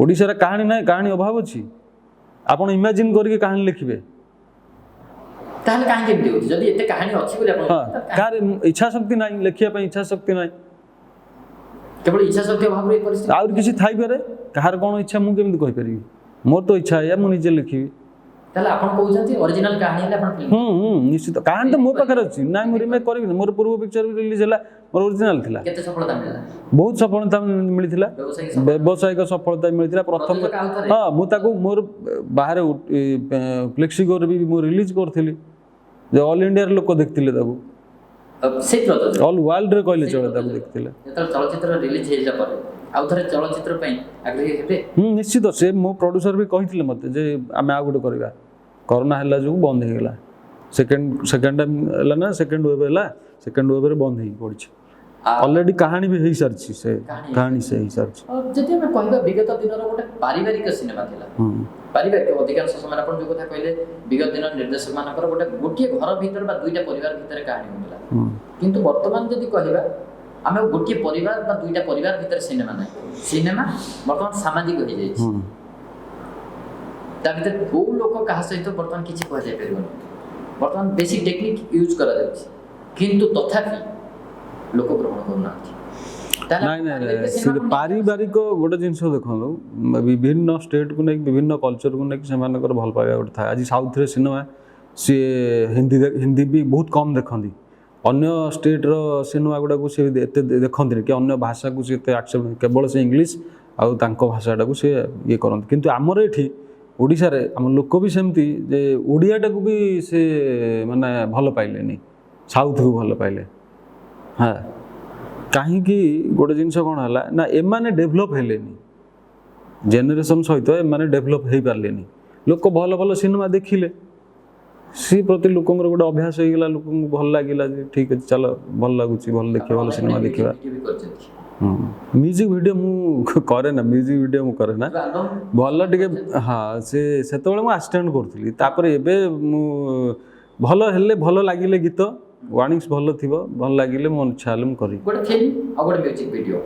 ଓଡ଼ିଶାରେ କାହାଣୀ ନାହିଁ, କାହାଣୀ ଅଭାବ ଅଛି। ଆପଣ ଇମାଜିନ୍ କରିକି କାହାଣୀ ଲେଖିବେ। ତାହେଲେ କାହିଁକି ଏମିତି ହେଉଛି? ଯଦି ଏତେ କାହାଣୀ ଅଛି ବୋଲି ଆପଣ କାହାର ଇଚ୍ଛା ଶକ୍ତି ନାହିଁ, ଲେଖିବା ପାଇଁ ଇଚ୍ଛା ଶକ୍ତି ନାହିଁ, କେବଳ ଇଚ୍ଛା ଶକ୍ତି ଅଭାବରୁ ଏ ପରିସ୍ଥିତି। ଆହୁରି କିଛି ଥାଇପାରେ, କାହାର କ'ଣ ଇଚ୍ଛା ମୁଁ କେମିତି କହିପାରିବି? ମୋର ତ ଇଚ୍ଛା ଏଇଆ, ମୁଁ ନିଜେ ଲେଖିବି। ତାହେଲେ ଆପଣ କହୁଛନ୍ତି ଅରିଜିନାଲ କାହାଣୀ ହେଲେ ଆପଣ ଫିଲ୍ମ ନିଶ୍ଚିତ କାହାଣୀ ତ ମୋ ପାଖରେ ଅଛି, ନାଇଁ ମୁଁ ରିମେକ୍ କରିବିନି। ମୋର ପୂର୍ବ ପିକ୍ଚର ବି ରିଲିଜ୍ ହେଲା, ମୋର ଅରିଜିନାଲ ଥିଲା। କେତେ ସଫଳତା ମିଳିଲା? ବହୁତ ସଫଳତା ମିଳିଥିଲା, ବ୍ୟବସାୟିକ ସଫଳତା ମିଳିଥିଲା। ପ୍ରଥମ ହଁ, ମୁଁ ତାକୁ ମୋର ବାହାରେ ଫ୍ଲେକ୍ସିଗୋରେ ବି ମୁଁ ରିଲିଜ୍ କରିଥିଲି, ଯେ ଅଲ୍ ଇଣ୍ଡିଆର ଲୋକ ଦେଖିଥିଲେ ତାକୁ, ଅଲ୍ ୱାର୍ଲଡରେ କହିଲେ ଚଳେ, ତାକୁ ଦେଖିଥିଲେ। ଯେତେବେଳେ ଚଳଚ୍ଚିତ୍ର ରିଲିଜ୍ ହେଇଲା ପରେ ଆଉ ଥରେ ଚଳଚ୍ଚିତ୍ର ପାଇଁ ଆଗ୍ରହୀ ହେବେ? ନିଶ୍ଚିତ। ସେ ମୋ ପ୍ରଡ୍ୟୁସର ବି କହିଥିଲେ ମୋତେ ଯେ ଆମେ ଆଉ ଗୋଟେ କରିବା, କରୋନା ହେଲା ଯୋଗୁଁ ବନ୍ଦ ହେଇଗଲା। ସେକେଣ୍ଡ ଟାଇମ୍ ହେଲା ନା, ସେକେଣ୍ଡ ୱେଭ୍ ହେଲା, ସେକେଣ୍ଡ ୱେଭ୍ରେ ବନ୍ଦ ହେଇକି ପଡ଼ିଛି। ଅଲରେଡି କାହାଣୀ ବି ହେଇସାରିଛି, ସେ କାହାଣୀ ସେ ହେଇସାରିଛି। ଯଦି ଆମେ କହିବା ବିଗତ ଦିନର ଗୋଟେ ପାରିବାରିକ ସିନେମା ଥିଲା, ପାରିବାରିକ ଅଧିକାଂଶ ସମୟରେ ଆପଣ ଯେଉଁ କଥା କହିଲେ, ବିଗତ ଦିନର ନିର୍ଦ୍ଦେଶକ ମାନଙ୍କର ଗୋଟିଏ ଘର ଭିତରେ ବା ଦୁଇଟା ପରିବାର ଭିତରେ କାହାଣୀ ହେଉଥିଲା। କିନ୍ତୁ ବର୍ତ୍ତମାନ ଯଦି କହିବା, ଆମେ ଗୋଟିଏ ପରିବାର ବା ଦୁଇଟା ପରିବାର ଭିତରେ ସିନେମା ନାହିଁ, ସିନେମା ବର୍ତ୍ତମାନ ସାମାଜିକ ହେଇଯାଇଛି। ତା ଭିତରେ କୋଉ ଲୋକ କାହା ସହିତ ବର୍ତ୍ତମାନ କିଛି କୁହାଯାଇ ପାରିବନି। ବର୍ତ୍ତମାନ ବେଶୀ ଟେକ୍ନିକ୍ ୟୁଜ୍ କରାଯାଉଛି, କିନ୍ତୁ ତଥାପି ଲୋକ ଗ୍ରହଣ କରୁନାହାନ୍ତି। ନାଇଁ ନାଇଁ ସେ ପାରିବାରିକ ଗୋଟେ ଜିନିଷ ଦେଖନ୍ତୁ, ବିଭିନ୍ନ ଷ୍ଟେଟ୍କୁ ନେଇକି ବିଭିନ୍ନ କଲଚରକୁ ନେଇକି ସେମାନଙ୍କର ଭଲ ପାଇବା ଗୋଟେ ଥାଏ। ଆଜି ସାଉଥରେ ସିନେମା ସିଏ ହିନ୍ଦୀ ବି ବହୁତ କମ୍ ଦେଖନ୍ତି, ଅନ୍ୟ ଷ୍ଟେଟ୍ର ସିନେମା ଗୁଡ଼ାକୁ ସେ ଏତେ ଦେଖନ୍ତିନି, କି ଅନ୍ୟ ଭାଷାକୁ ସେ ଏତେ ଆକ୍ସେପ୍ଟ, କେବଳ ସେ ଇଂଲିଶ ଆଉ ତାଙ୍କ ଭାଷାଟାକୁ ସେ ଇଏ କରନ୍ତି। କିନ୍ତୁ ଆମର ଏଠି ଓଡ଼ିଶାରେ ଆମ ଲୋକ ବି ସେମିତି, ଯେ ଓଡ଼ିଆଟାକୁ ବି ସେ ମାନେ ଭଲ ପାଇଲେନି, ସାଉଥକୁ ଭଲ ପାଇଲେ। ହଁ, କାହିଁକି ଗୋଟେ ଜିନିଷ କ'ଣ ହେଲା ନା, ଏମାନେ ଡେଭଲପ୍ ହେଲେନି, ଜେନେରେସନ୍ ସହିତ ଏମାନେ ଡେଭଲପ୍ ହେଇପାରିଲେନି। ଲୋକ ଭଲ ଭଲ ସିନେମା ଦେଖିଲେ, ସେ ପ୍ରତି ଲୋକଙ୍କର ଗୋଟେ ଅଭ୍ୟାସ ହେଇଗଲା, ଲୋକଙ୍କୁ ଭଲ ଲାଗିଲା ଯେ ଠିକ୍ ଅଛି ଚାଲ ଭଲ ଲାଗୁଛି, ଭଲ ଦେଖିବା, ଭଲ ସିନେମା ଦେଖିବା। ମ୍ୟୁଜିକ୍ ଭିଡ଼ିଓ ମୁଁ କରେ ନା, ମ୍ୟୁଜିକ୍ ଭିଡ଼ିଓ ମୁଁ କରେ ନା, ଭଲ ଟିକେ ହଁ, ସେତେବେଳେ ମୁଁ ଆସିଷ୍ଟାଣ୍ଟ କରୁଥିଲି। ତାପରେ ଏବେ ମୁଁ ଭଲ ହେଲେ, ଭଲ ଲାଗିଲେ ଗୀତ ୱାର୍ଣିଂସ୍ ଭଲ ଥିବ, ଭଲ ଲାଗିଲେ ମୋ ଇଚ୍ଛା ହେଲେ ମୁଁ କରିବି। ଗୋଟେ ଫିଲ୍ମ ଆଉ ଗୋଟେ ମ୍ୟୁଜିକ୍ ଭିଡ଼ିଓ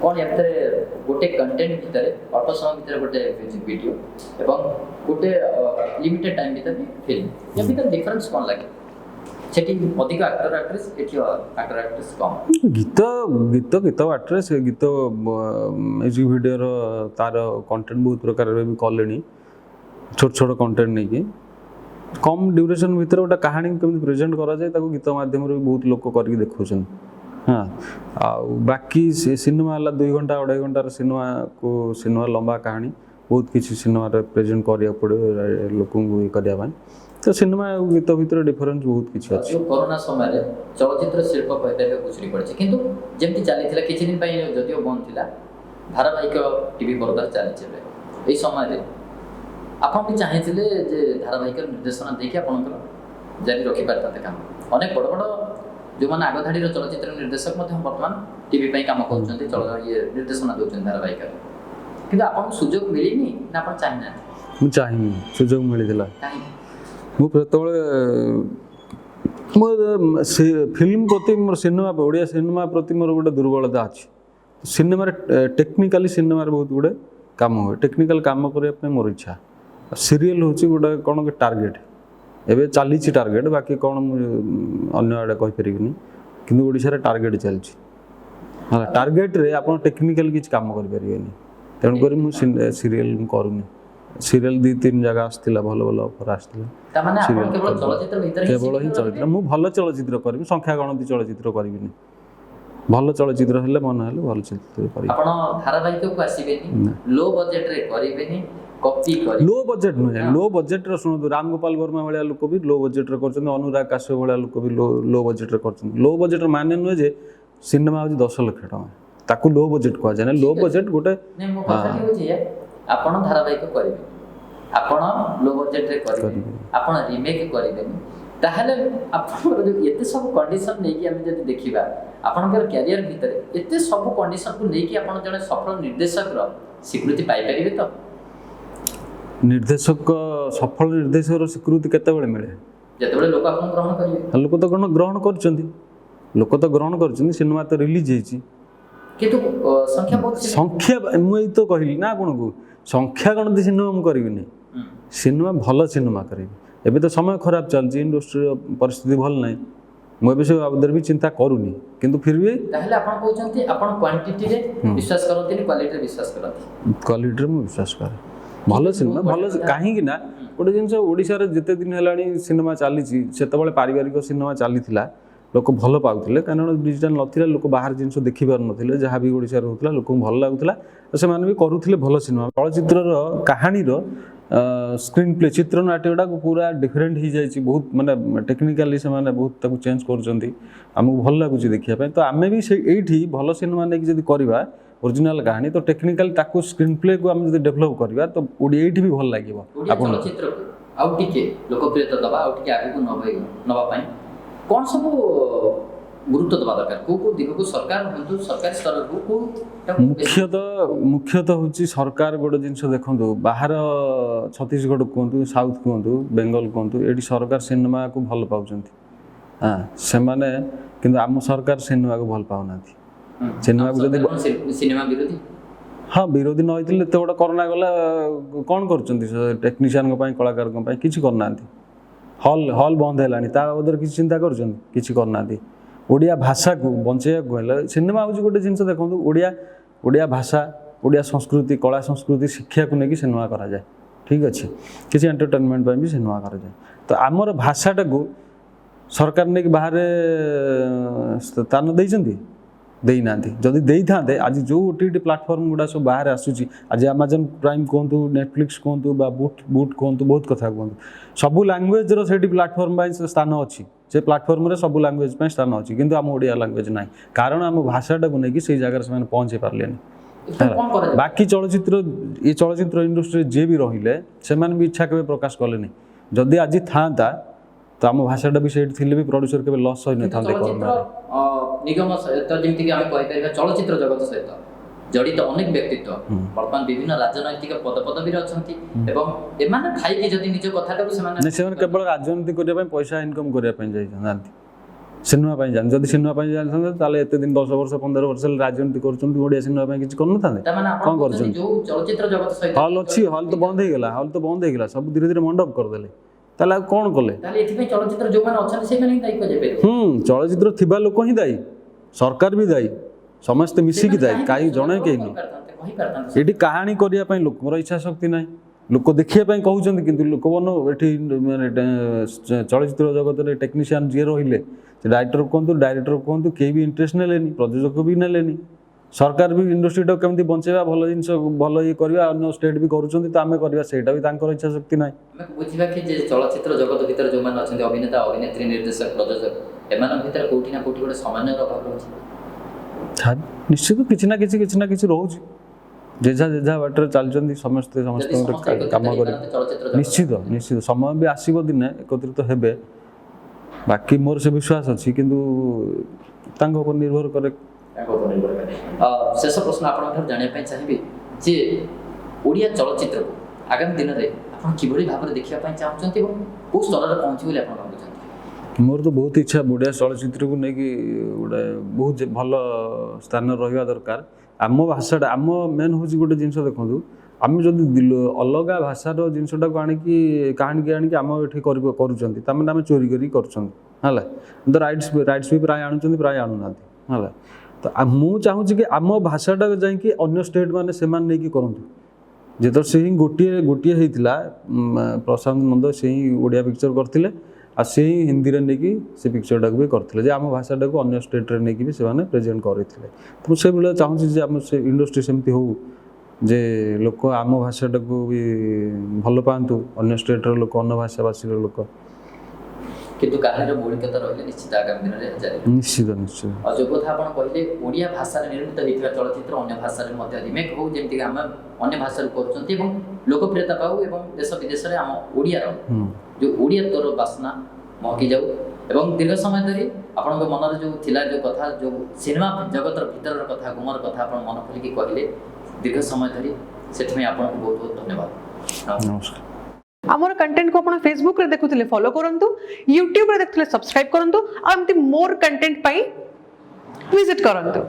କ'ଣ, ୟା ଭିତରେ ଗୋଟେ କଣ୍ଟେଣ୍ଟ ଭିତରେ ଅଳ୍ପ ସମୟ ଭିତରେ ଗୋଟେ ମ୍ୟୁଜିକ୍ ଭିଡ଼ିଓ ଏବଂ ଗୋଟେ ଲିମିଟେଡ୍ ଟାଇମ୍ ଭିତରେ ଫିଲ୍ମ, ୟା ଭିତରେ ଡିଫରେନ୍ସ କ'ଣ ଲାଗେ? ସେଠି ଅଧିକ ଆକ୍ଟର ଆକ୍ଟ୍ରେସ୍, ଏଠି ଆକ୍ଟର ଆକ୍ଟ୍ରେସ୍ କମ୍। ଗୀତ ଆକ୍ଟ୍ରେସ୍, ଗୀତ ମ୍ୟୁଜିକ୍ ଭିଡ଼ିଓର ତାର କଣ୍ଟେଣ୍ଟ ବହୁତ ପ୍ରକାରର ବି କଲେଣି, ଛୋଟ ଛୋଟ କଣ୍ଟେଣ୍ଟ ନେଇକି କମ୍ ଡ୍ୟୁରେସନ୍ ଭିତରେ ଗୋଟେ କାହାଣୀ କେମିତି ପ୍ରେଜେଣ୍ଟ କରାଯାଏ, ତାକୁ ଗୀତ ମାଧ୍ୟମରେ ବି ବହୁତ ଲୋକ କରିକି ଦେଖାଉଛନ୍ତି। ହଁ, ଆଉ ବାକି ସେ ସିନେମା ହେଲା 2 ଘଣ୍ଟା 2.5 ଘଣ୍ଟାର ସିନେମା ଲମ୍ବା କାହାଣୀ, ବହୁତ କିଛି ସିନେମାରେ ପ୍ରେଜେଣ୍ଟ କରିବାକୁ ପଡ଼ିବ ଲୋକଙ୍କୁ ଇଏ କରିବା ପାଇଁ। ତ ସିନେମା ଆଉ ଗୀତ ଭିତରେ ଡିଫରେନ୍ସ ବହୁତ କିଛି ଅଛି। କରୋନା ସମୟରେ ଚଳଚ୍ଚିତ୍ର ଶିଳ୍ପ କହିଲେ ଭୁଷୁଡ଼ି ପଡ଼ିଛି, କିନ୍ତୁ ଯେମିତି ଚାଲିଥିଲା କିଛି ଦିନ ପାଇଁ ଯଦିଓ ବନ୍ଦ ଥିଲା, ଧାରାବାହିକ ଟିଭି ପରଦାରେ ଚାଲିଛି। ଏବେ ଏଇ ସମୟରେ ଆପଣ ବି ଚାହିଁଥିଲେ ଯେ ଧାରାବାହିକର ନିର୍ଦ୍ଦେଶନା ଦେଇକି ଆପଣଙ୍କର ଜାରି ରଖିପାରିଥାନ୍ତେ କାମ। ଅନେକ ବଡ଼ ବଡ଼ ଯେଉଁମାନେ ଆଗ ଧାଡ଼ିର ଚଳଚ୍ଚିତ୍ର ନିର୍ଦ୍ଦେଶକ ମଧ୍ୟ ବର୍ତ୍ତମାନ ଟିଭି ପାଇଁ କାମ କରୁଛନ୍ତି, ନିର୍ଦ୍ଦେଶନା ଦେଉଛନ୍ତି ଧାରାବାହିକରେ, କିନ୍ତୁ ଆପଣଙ୍କୁ ସୁଯୋଗ ମିଳିନି ନା ଆପଣ ଚାହିଁନାହାନ୍ତି? ମୁଁ ଚାହିଁନି, ସୁଯୋଗ ମିଳିଥିଲା। କାହିଁକି? ମୁଁ ସେତେବେଳେ ମୋର ସେ ଫିଲ୍ମ ପ୍ରତି ମୋର ସିନେମା ଓଡ଼ିଆ ସିନେମା ପ୍ରତି ମୋର ଗୋଟେ ଦୁର୍ବଳତା ଅଛି। ସିନେମାରେ ଟେକ୍ନିକାଲି ସିନେମାରେ ବହୁତ ଗୁଡ଼େ କାମ ହୁଏ, ଟେକ୍ନିକାଲ କାମ କରିବା ପାଇଁ ମୋର ଇଚ୍ଛା। ସିରିଏଲ୍ ହେଉଛି ଗୋଟେ କ'ଣ କି ଟାର୍ଗେଟ୍, ଏବେ ଚାଲିଛି ଟାର୍ଗେଟ୍, ବାକି କ'ଣ ମୁଁ ଅନ୍ୟ ଆଡ଼େ କହିପାରିବିନି, କିନ୍ତୁ ଓଡ଼ିଶାରେ ଟାର୍ଗେଟ୍ ଚାଲିଛି। ହଁ, ଟାର୍ଗେଟ୍ରେ ଆପଣ ଟେକ୍ନିକାଲି କିଛି କାମ କରିପାରିବେନି, ତେଣୁକରି ମୁଁ ସିରିଏଲ୍ ମୁଁ କରୁନି। ସିରିଏଲ୍ 2-3 ଜାଗା ଆସିଥିଲା, ଭଲ ଭଲ ଅଫର୍ ଆସିଥିଲା। ତାମାନେ ଆପଣ କେବଳ ଚଳଚ୍ଚିତ୍ର ଭିତରେ କେବଳ ହିଁ ଚଳଚ୍ଚିତ୍ର, ମୁଁ ଭଲ ଚଳଚ୍ଚିତ୍ର କରିବି, ସଂଖ୍ୟା ଗଣତି ଚଳଚ୍ଚିତ୍ର କରିବିନି। ଭଲ ଚଳଚ୍ଚିତ୍ର ହେଲେ ମନ ହେଲେ ଭଲ ଚଳଚ୍ଚିତ୍ର କରିବି। ଆପଣ ଧାରାବାହିକକୁ ଆସିବେନି, ଲୋ ବଜେଟରେ କରିବେନି, କପି କରିବେ। लो बजेट नुहे, लो बजेट शुणु राम गोपाल वर्मा भाया लोक भी लो बजेट कर, अनुराग काश्यप भाया लोक भी लो बजेट कर। लो बजेट माने नुहे जे सिनेमा हूँ 10 लाख टका, ताकू लो बजेट कह जाए। लो बजेट गोटे मो कथाटी होची आपण धारावाहिक करिवे, आपण लो बजेट रे करिवे, आपण रीमेक करिवेनी, ताहले आपनकर जो एते सब कंडीशन नै कि हम जदि देखिबा आपनकर कैरियर भीतर एते सब कंडीशन को नै कि आपण जने सफल निर्देशक रो स्वीकृति पाई परिबे। तो निर्देशक सफल निर्देशक स्वीकृति केतेबेले मिले जेतेबेले लोक आपन ग्रहण करिवे। लोक तो ग्रहण करछन्ती, लोक तो ग्रहण करछन्ती, सिनेमा तो रिलीज हेछि, किंतु संख्या बहुत संख्या मुई तो कहली ना आपन को संख्या गणति सिनेमा मु करबिनी। सिनेमा भल सिनेमा करेबी। एबे तो समय खराब चलछि, इंडस्ट्री परिस्थिति भल नै, मु एबे से बाबदर भी चिंता करूनी, किंतु फिर भी ताहले आपण कहउछन्ती आपण क्वांटिटी रे विश्वास करन्ती, क्वालिटी रे विश्वास करन्ती। क्वालिटी रे मु विश्वास करे, भल सिनेमा भल काहेकि ना गोटे जिनस ओडिशा रे जेते दिन हेलाणी सिनेमा चलीछि, सेतबेले पारिवारिक सिनेमा चलीथिला, लोक भल पाउथिले, कारण डिजिटल नथिला, लोक बाहर जिनस देखि पार नथिले, जहा भी ओडिशा रे होतला लोक भल लागुथिला, से माने भी करूथिले भल सिनेमा। चलचित्र रो कहानी रो स्क्रीन प्ले चित्रनाट्यटा पूरा डिफरेंट हो जाए, बहुत माने टेक्निकाली से माने बहुत ताकू चेंज करछन्ती, हमको भल लागुछि देखिया पे। तो आमे भी से एठी भल सिनेमा नै कि जदि करबा ओरिजिनल कहानी, तो टेक्निकल ताकू स्क्रीन प्ले को हम जदि डेवलप करबा, तो ओडी एठी भी भल लागिवो। आपण चलचित्र को आउ टिके लोकप्रियता दबा, आउ टिके आगु नबा पई कोन सब गुरुत्व दबा दरकार, को दिगो को सरकार हंतु सरकारी स्तर को मुख्यतः होची सरकार गोटे जिनस देखंतु, बाहर छत्तीसगढ़ कहतु, साउथ कहतु, बेंगल कहतु, एटी सरकार सिनेमा को भल पाउछन्ती। हां, से माने किंतु आम सरकार सिनेमा को भल पाउनाथि। सिनेमा को जदि सिनेमा विरोधी, हाँ विरोधी न होइतिले तो गोटे कोरोना गला कोन करछन्ती, टेक्नीशियन को पई, कलाकार को पई किछि करनांती। हॉल बंद हेलानी, ता बदर किछि चिंता करछन्ती, किछि करनांती। ओडिया भाषा को बंचेया गले सिनेमा हूँ गोटे जिनस देखो, ओडिया भाषा, ओडिया संस्कृति, कला संस्कृति, शिक्षा को लेकिन सिनेमा करा जाए, ठीक अच्छे, किसी एंटरटेनमेंट भी सिनेमा करा जाए। तो आमर भाषाटा को सरकार ने बाहर स्थान देना, जदि दे था आज जो ओटीटी प्लाटफर्म गुड़ा सब बाहर आसूची, आज अमेजन प्राइम कहतु, नेटफ्लिक्स कहतु, बूट कहतु, बहुत कथा कहतु, सबू लैंग्वेज रो सेठी प्लाटफर्म स्थान अच्छी, से प्लाटफर्म रे सबू लैंग्वेज स्थान अच्छी, किंतु आम ओडिया लैंग्वेज ना, कारण आम भाषाटा को लेकिन से जगह से पहुँचे पारे। बाकी चलचित्र ये चलचित्र इंडस्ट्री जे भी रहिले से भी इच्छा के प्रकाश कले, जदि आज था तो आम भाषाटा भी सेठी थिले भी प्रोड्यूसर के लॉस होई न थांदे कोरोना निगम सहित जमीती कि आम कहीपर चलचित्र जगत सहित जड़ित अनेक व्यक्तित्व बर्तमान विभिन्न राजनैतिक पदपदवी अच्छा, एमाने थाई जदि निज कथाटा केवल राजनीति करने पैसा इनकम करने सिनेमा जान, जदि सिनेमा जान ताले एते दिन 10 वर्ष 15 वर्ष राजनीति करछन्ती, ओडिया सिनेमा किछि करन थांदे कोन करछन्ती। जो चलचित्र जगत सहित हॉल अछि, हॉल तो बंद हो गला, सब धीरे धीरे मंडप कर देले, ताले कोन कले, ताले एथि पे चलचित्र जो माने अछन से माने दायित्व जेबे। चलचित्र थिबा लोक ही दायी, सरकार भी दायी, समस्त मिसिक दायी, काई जणे के नहीं। एठी कहानी करिया पई लोक मोर इच्छा शक्ति नाही, लोक देखिया पई कहउछन्ती, किंतु लोक बनो एठी माने चलचित्र जगत रे टेक्नीशियन जे रहिले, डायरेक्टर कहतु के भी इंटरेस्ट नेलेनी, प्रयोजक भी नेलेनी, सरकार भी इंडस्ट्रीटा केमती बंचेबा, भल जिनस भल ये करबा, अन्य स्टेट भी करूछन्ती, तो आमे करबा, सेटा भी तांकर इच्छा शक्ति नाही। आमे बुझिबा कि जे चलचित्र जगत भीतर जो मान अछन्ती, अभिनेता अभिनेत्री निर्देशक प्रयोजक, एमान भीतर कोठी ना कोठी गोटे सामान्य अभाव रहछि। हां, निश्चित किछि ना किछि रहउछि, जेझा बाटर चलछन्ती, समस्त काम कर, निश्चित समय भी आसीबो, दिन एकत्रित हेबे, बाकी मोर से विश्वास अच्छी, किंतु तांको पर निर्भर करे। शेष प्रश्न आपन जानिया चाहिए जे ओडिया चलचित्र को आगामी दिन में ଆପଣ କିଭଳି ଭାବରେ ଦେଖିବା ପାଇଁ ଚାହୁଁଛନ୍ତି ଏବଂ କୋଉ ସ୍ତରରେ ପହଞ୍ଚିବ ବୋଲି ଆପଣ ଭାବୁଛନ୍ତି? ମୋର ତ ବହୁତ ଇଚ୍ଛା ଓଡ଼ିଆ ଚଳଚ୍ଚିତ୍ରକୁ ନେଇକି ଗୋଟେ ବହୁତ ଭଲ ସ୍ଥାନରେ ରହିବା ଦରକାର। ଆମ ଭାଷାଟା ଆମ ମେନ୍ ହେଉଛି ଗୋଟେ ଜିନିଷ ଦେଖନ୍ତୁ, ଆମେ ଯଦି ଅଲଗା ଭାଷାର ଜିନିଷଟାକୁ ଆଣିକି କାହାଣୀକି ଆଣିକି ଆମ ଏଠି କରୁଛନ୍ତି, ତାମାନେ ଆମେ ଚୋରି କରିକି କରୁଛନ୍ତି ହେଲା। ତ ରାଇଟ୍ସ ବି ପ୍ରାୟ ଆଣୁଛନ୍ତି, ପ୍ରାୟ ଆଣୁନାହାନ୍ତି ହେଲା। ତ ମୁଁ ଚାହୁଁଛି କି ଆମ ଭାଷାଟା ଯାଇକି ଅନ୍ୟ ଷ୍ଟେଟ୍ ମାନେ ସେମାନେ ନେଇକି କରନ୍ତୁ। ଯେତେବେଳେ ସେ ହିଁ ଗୋଟିଏ ହେଇଥିଲା ପ୍ରଶାନ୍ତ ନନ୍ଦ, ସେ ହିଁ ଓଡ଼ିଆ ପିକ୍ଚର କରିଥିଲେ, ଆଉ ସେ ହିଁ ହିନ୍ଦୀରେ ନେଇକି ସେ ପିକ୍ଚରଟାକୁ ବି କରିଥିଲେ, ଯେ ଆମ ଭାଷାଟାକୁ ଅନ୍ୟ ଷ୍ଟେଟ୍ରେ ନେଇକି ବି ସେମାନେ ପ୍ରେଜେଣ୍ଟ କରିଥିଲେ। ତ ମୁଁ ସେଇଭଳିଆ ଚାହୁଁଛି ଯେ ଆମ ସେ ଇଣ୍ଡଷ୍ଟ୍ରି ସେମିତି ହଉ, ଯେ ଲୋକ ଆମ ଭାଷାଟାକୁ ବି ଭଲ ପାଆନ୍ତୁ, ଅନ୍ୟ ଷ୍ଟେଟ୍ର ଲୋକ, ଅନ୍ୟ ଭାଷାଭାଷୀର ଲୋକ। କିନ୍ତୁ କାହାଣୀର ମୌଳିକତା ରହିଲେ ନିଶ୍ଚିତ ଆଗାମୀ ଦିନରେ ଜାରି ରହିବ। ନିଶ୍ଚିତ। ଆଉ ଯୋଉ କଥା ଆପଣ କହିଲେ ଓଡ଼ିଆ ଭାଷାରେ ନିର୍ମିତ ହେଇଥିବା ଚଳଚ୍ଚିତ୍ର ଅନ୍ୟ ଭାଷାରେ ମଧ୍ୟ ରିମେକ୍ ହଉ, ଯେମିତିକି ଆମେ ଅନ୍ୟ ଭାଷାରୁ କରୁଛନ୍ତି ଏବଂ ଲୋକପ୍ରିୟତା ପାଉ ଏବଂ ଦେଶ ବିଦେଶରେ ଆମ ଓଡ଼ିଆର ଯୋଉ ଓଡ଼ିଆତ୍ୱର ବାସ୍ନା ମହକି ଯାଉ। ଏବଂ ଦୀର୍ଘ ସମୟ ଧରି ଆପଣଙ୍କ ମନରେ ଯୋଉ ଥିଲା ଯୋଉ କଥା, ଯୋଉ ସିନେମା ଜଗତର ଭିତରର କଥା, ଗୁମର କଥା ଆପଣ ମନ ଖୋଲିକି କହିଲେ ଦୀର୍ଘ ସମୟ ଧରି, ସେଥିପାଇଁ ଆପଣଙ୍କୁ ବହୁତ ବହୁତ ଧନ୍ୟବାଦ। ନମସ୍କାର। आमर कंटेंट को आपण फेसबुक रे देखुथिले फॉलो करंतु, यूट्यूब रे देखुथिले सब्सक्राइब करंतु, आ एमती मोर कंटेंट पई विजिट करंतु।